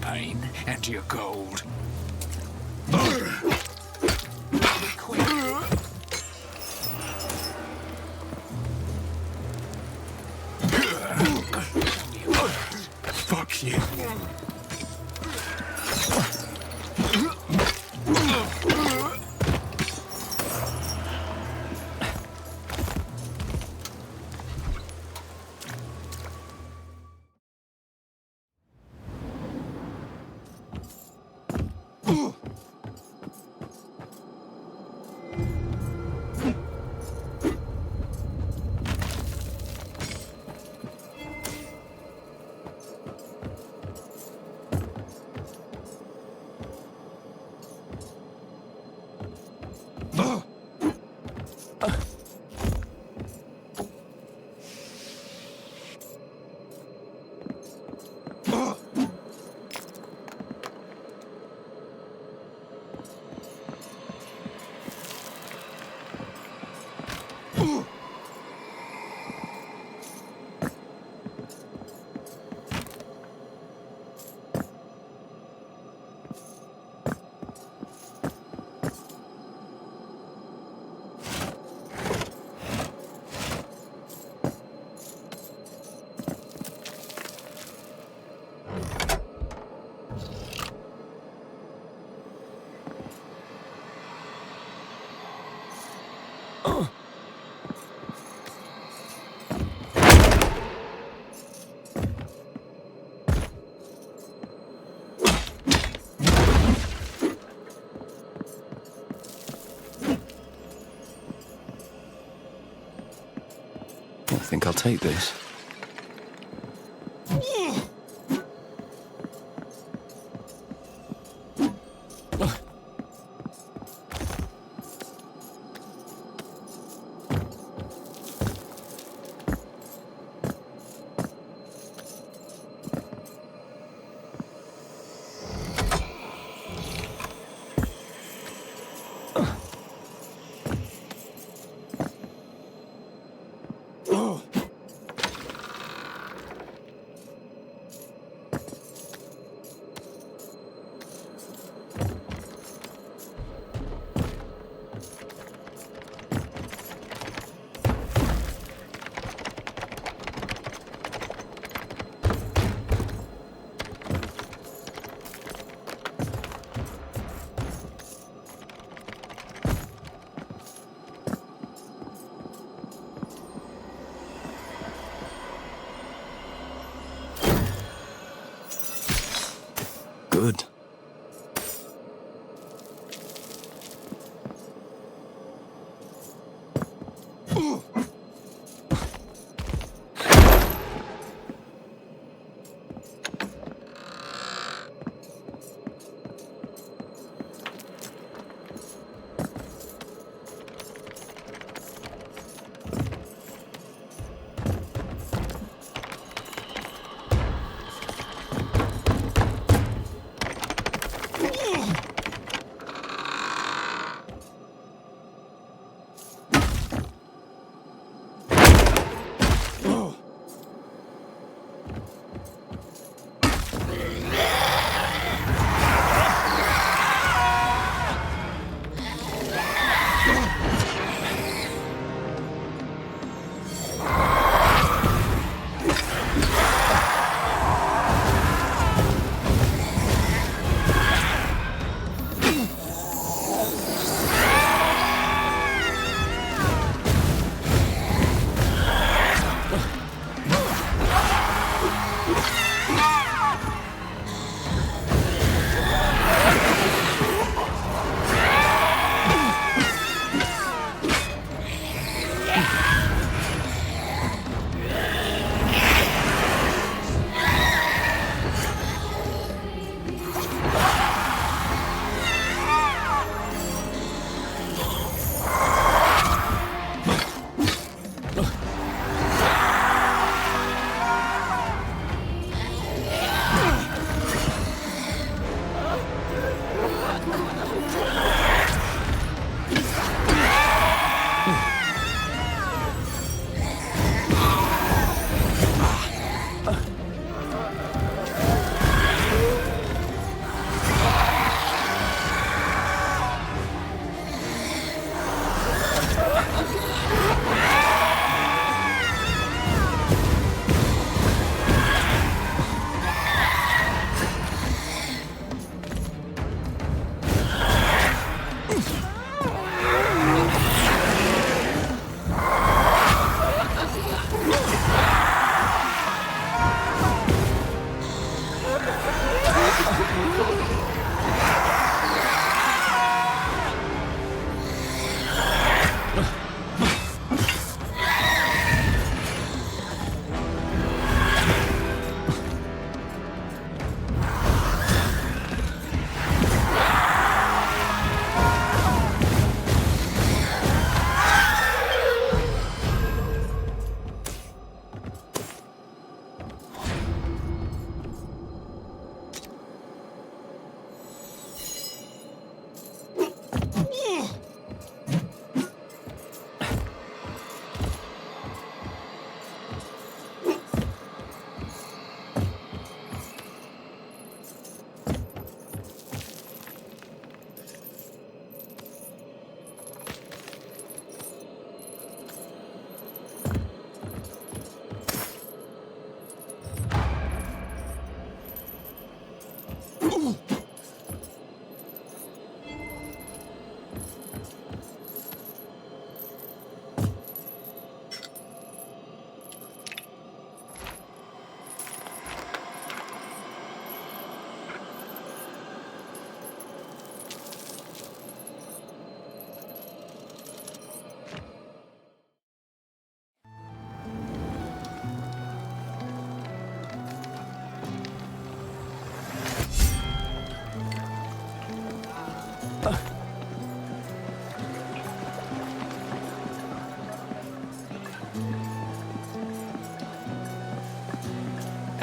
mine and your gold. Fuck you. I think I'll take this.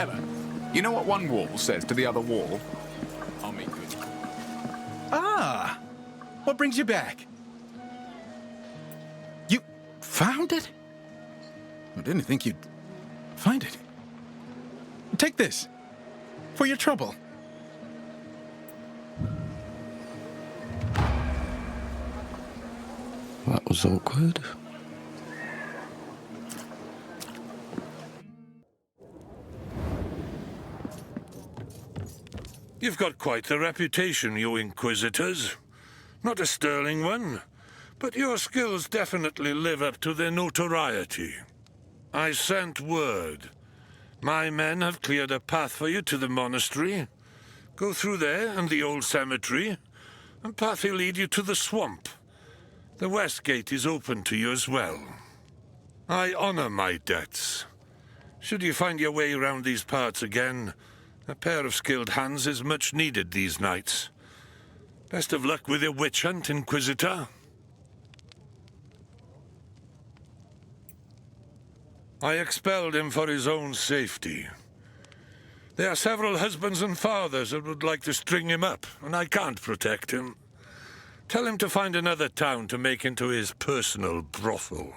Heather, you know what one wall says to the other wall? I'll meet you. Ah! What brings you back? You found it? I didn't think you'd find it. Take this. For your trouble. That was awkward. You've got quite the reputation, you Inquisitors. Not a sterling one, but your skills definitely live up to their notoriety. I sent word. My men have cleared a path for you to the monastery. Go through there and the old cemetery, and path will lead you to the swamp. The west gate is open to you as well. I honor my debts. Should you find your way around these parts again, a pair of skilled hands is much needed these nights. Best of luck with your witch hunt, Inquisitor. I expelled him for his own safety. There are several husbands and fathers that would like to string him up, and I can't protect him. Tell him to find another town to make into his personal brothel.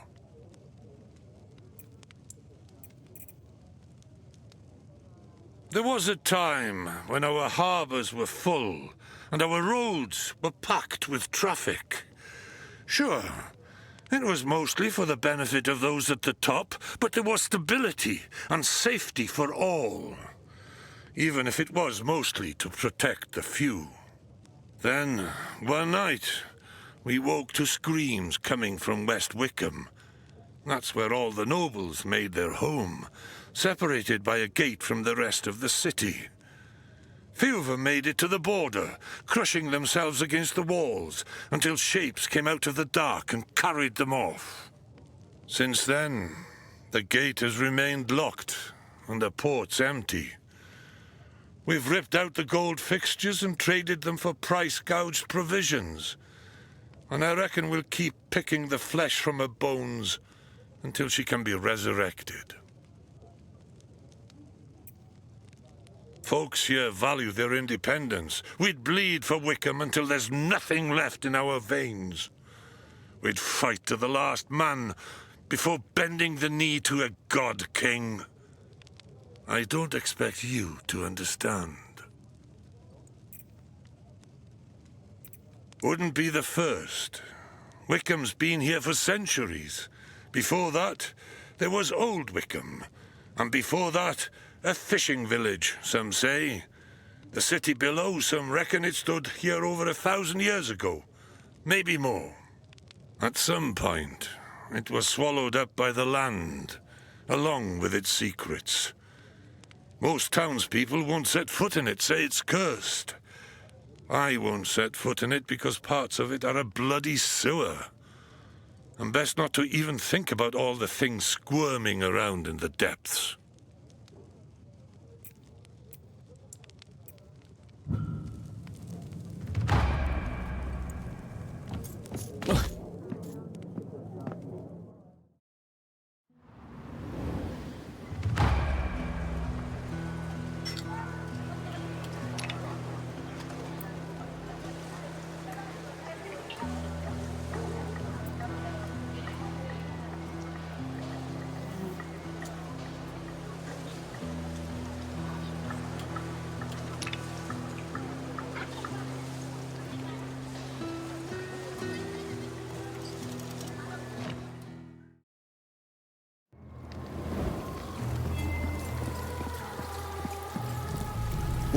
There was a time when our harbors were full and our roads were packed with traffic. Sure, it was mostly for the benefit of those at the top, but there was stability and safety for all, even if it was mostly to protect the few. Then, one night, we woke to screams coming from West Wickham. That's where all the nobles made their home, separated by a gate from the rest of the city. Few of them made it to the border, crushing themselves against the walls, until shapes came out of the dark and carried them off. Since then, the gate has remained locked, and the port's empty. We've ripped out the gold fixtures and traded them for price-gouged provisions. And I reckon we'll keep picking the flesh from her bones until she can be resurrected. Folks here value their independence. We'd bleed for Wickham until there's nothing left in our veins. We'd fight to the last man before bending the knee to a god king. I don't expect you to understand. Wouldn't be the first. Wickham's been here for centuries. Before that, there was Old Wickham. And before that, a fishing village, some say. The city below, some reckon it stood here over 1,000 years ago. Maybe more. At some point, it was swallowed up by the land, along with its secrets. Most townspeople won't set foot in it, say it's cursed. I won't set foot in it because parts of it are a bloody sewer. And best not to even think about all the things squirming around in the depths.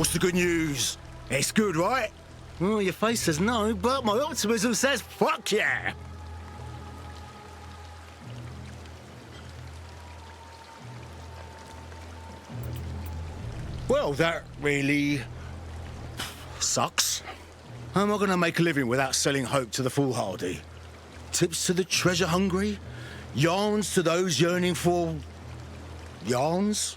What's the good news? It's good, right? Well, your face says no, but my optimism says fuck yeah! Well, that really sucks. How am I going to make a living without selling hope to the foolhardy? Tips to the treasure-hungry? Yarns to those yearning for... yarns?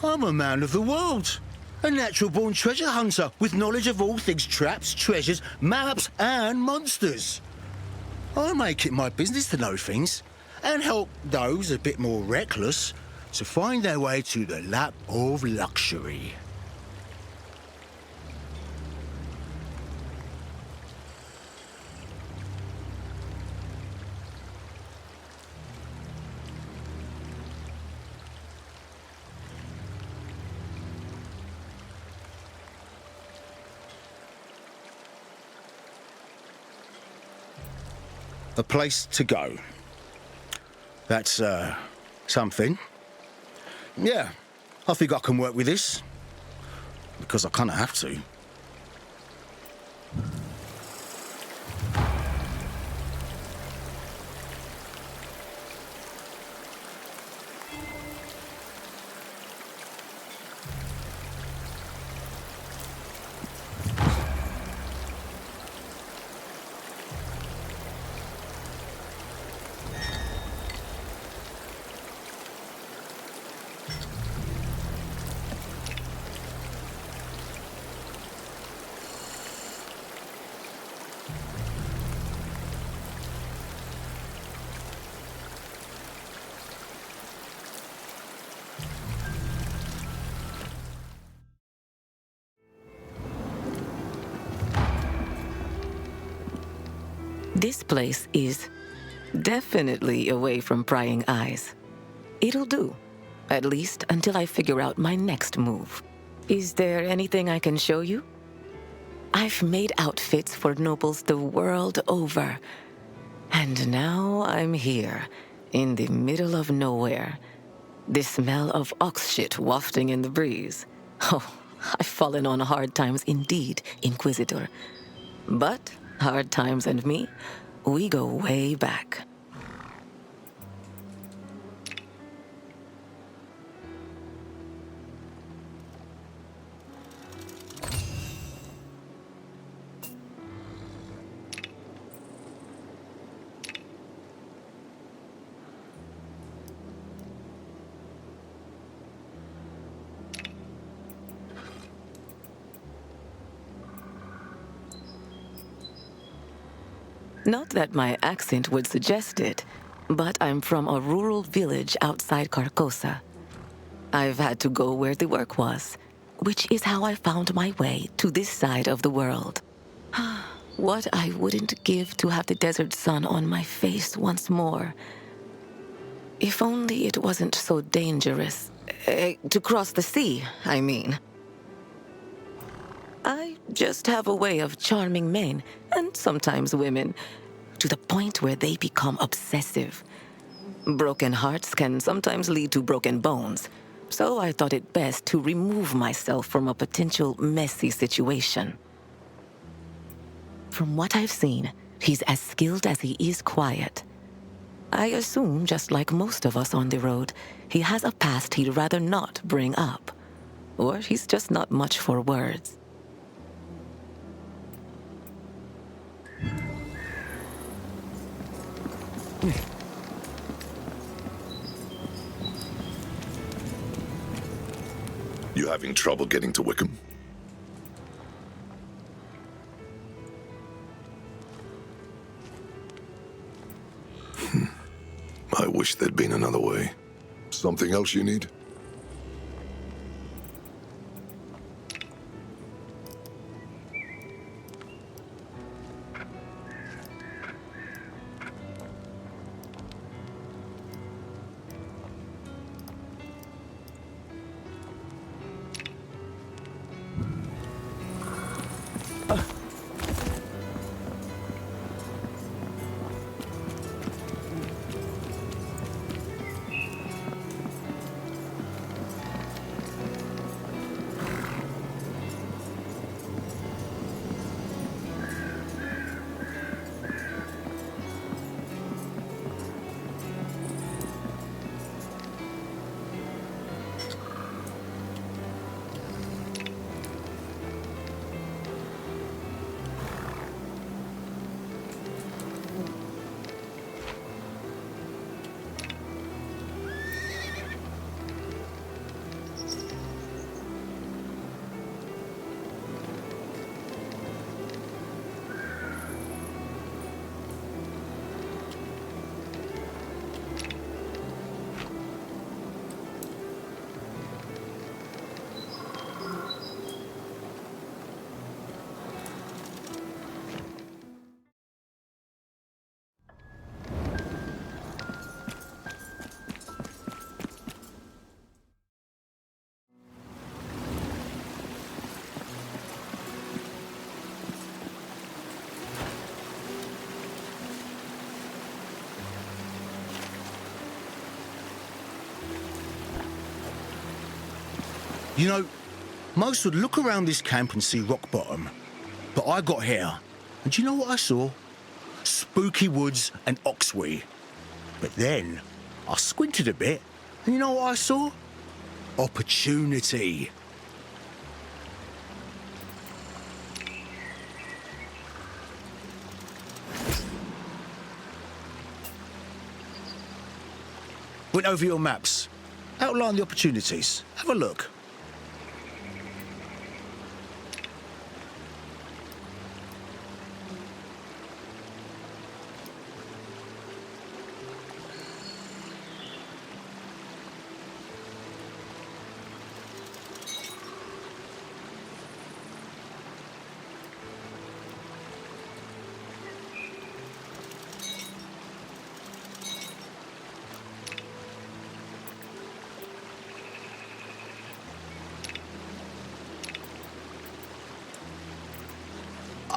I'm a man of the world. A natural-born treasure hunter with knowledge of all things traps, treasures, maps, and monsters. I make it my business to know things and help those a bit more reckless to find their way to the lap of luxury. A place to go. That's, something. Yeah, I think I can work with this. Because I kind of have to. This place is definitely away from prying eyes. It'll do, at least until I figure out my next move. Is there anything I can show you? I've made outfits for nobles the world over. And now I'm here, in the middle of nowhere. The smell of ox shit wafting in the breeze. Oh, I've fallen on hard times indeed, Inquisitor. But hard times and me, we go way back. Not that my accent would suggest it, but I'm from a rural village outside Carcosa. I've had to go where the work was, which is how I found my way to this side of the world. What I wouldn't give to have the desert sun on my face once more. If only it wasn't so dangerous. To cross the sea, I mean. I just have a way of charming men, and sometimes women, to the point where they become obsessive. Broken hearts can sometimes lead to broken bones, so I thought it best to remove myself from a potential messy situation. From what I've seen, he's as skilled as he is quiet. I assume, just like most of us on the road, he has a past he'd rather not bring up. Or he's just not much for words. You having trouble getting to Wickham? I wish there'd been another way. Something else you need? You know, most would look around this camp and see rock bottom. But I got here, and do you know what I saw? Spooky woods and oxwee. But then, I squinted a bit, and you know what I saw? Opportunity. Went over your maps. Outline the opportunities. Have a look.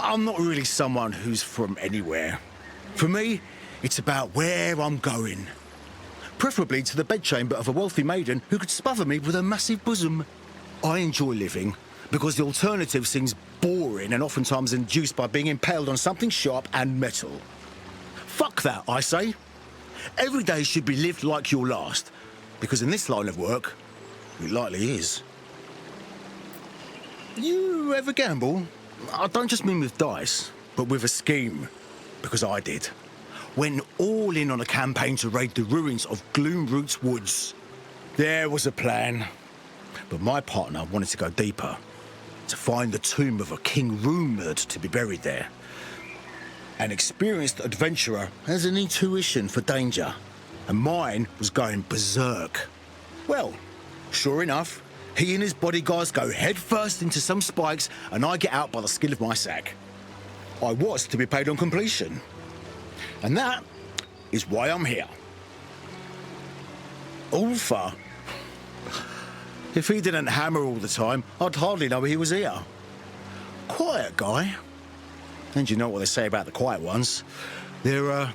I'm not really someone who's from anywhere. For me, it's about where I'm going. Preferably to the bedchamber of a wealthy maiden who could smother me with her massive bosom. I enjoy living because the alternative seems boring and oftentimes induced by being impaled on something sharp and metal. Fuck that, I say. Every day should be lived like your last, because in this line of work, it likely is. You ever gamble? I don't just mean with dice, but with a scheme, because I did. Went all in on a campaign to raid the ruins of Gloomroot's woods. There was a plan, but my partner wanted to go deeper, to find the tomb of a king rumoured to be buried there. An experienced adventurer has an intuition for danger, and mine was going berserk. Well, sure enough, he and his bodyguards go headfirst into some spikes, and I get out by the skin of my sack. I was to be paid on completion. And that is why I'm here. Ulfa. If he didn't hammer all the time, I'd hardly know he was here. Quiet guy. And you know what they say about the quiet ones. They're,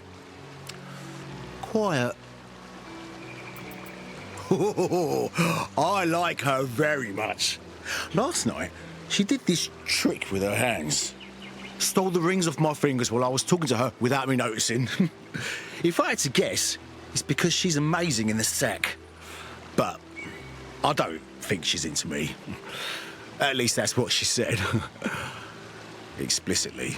quiet. I like her very much. Last night, she did this trick with her hands. Stole the rings off my fingers while I was talking to her without me noticing. If I had to guess, it's because she's amazing in the sack. But I don't think she's into me. At least that's what she said. Explicitly.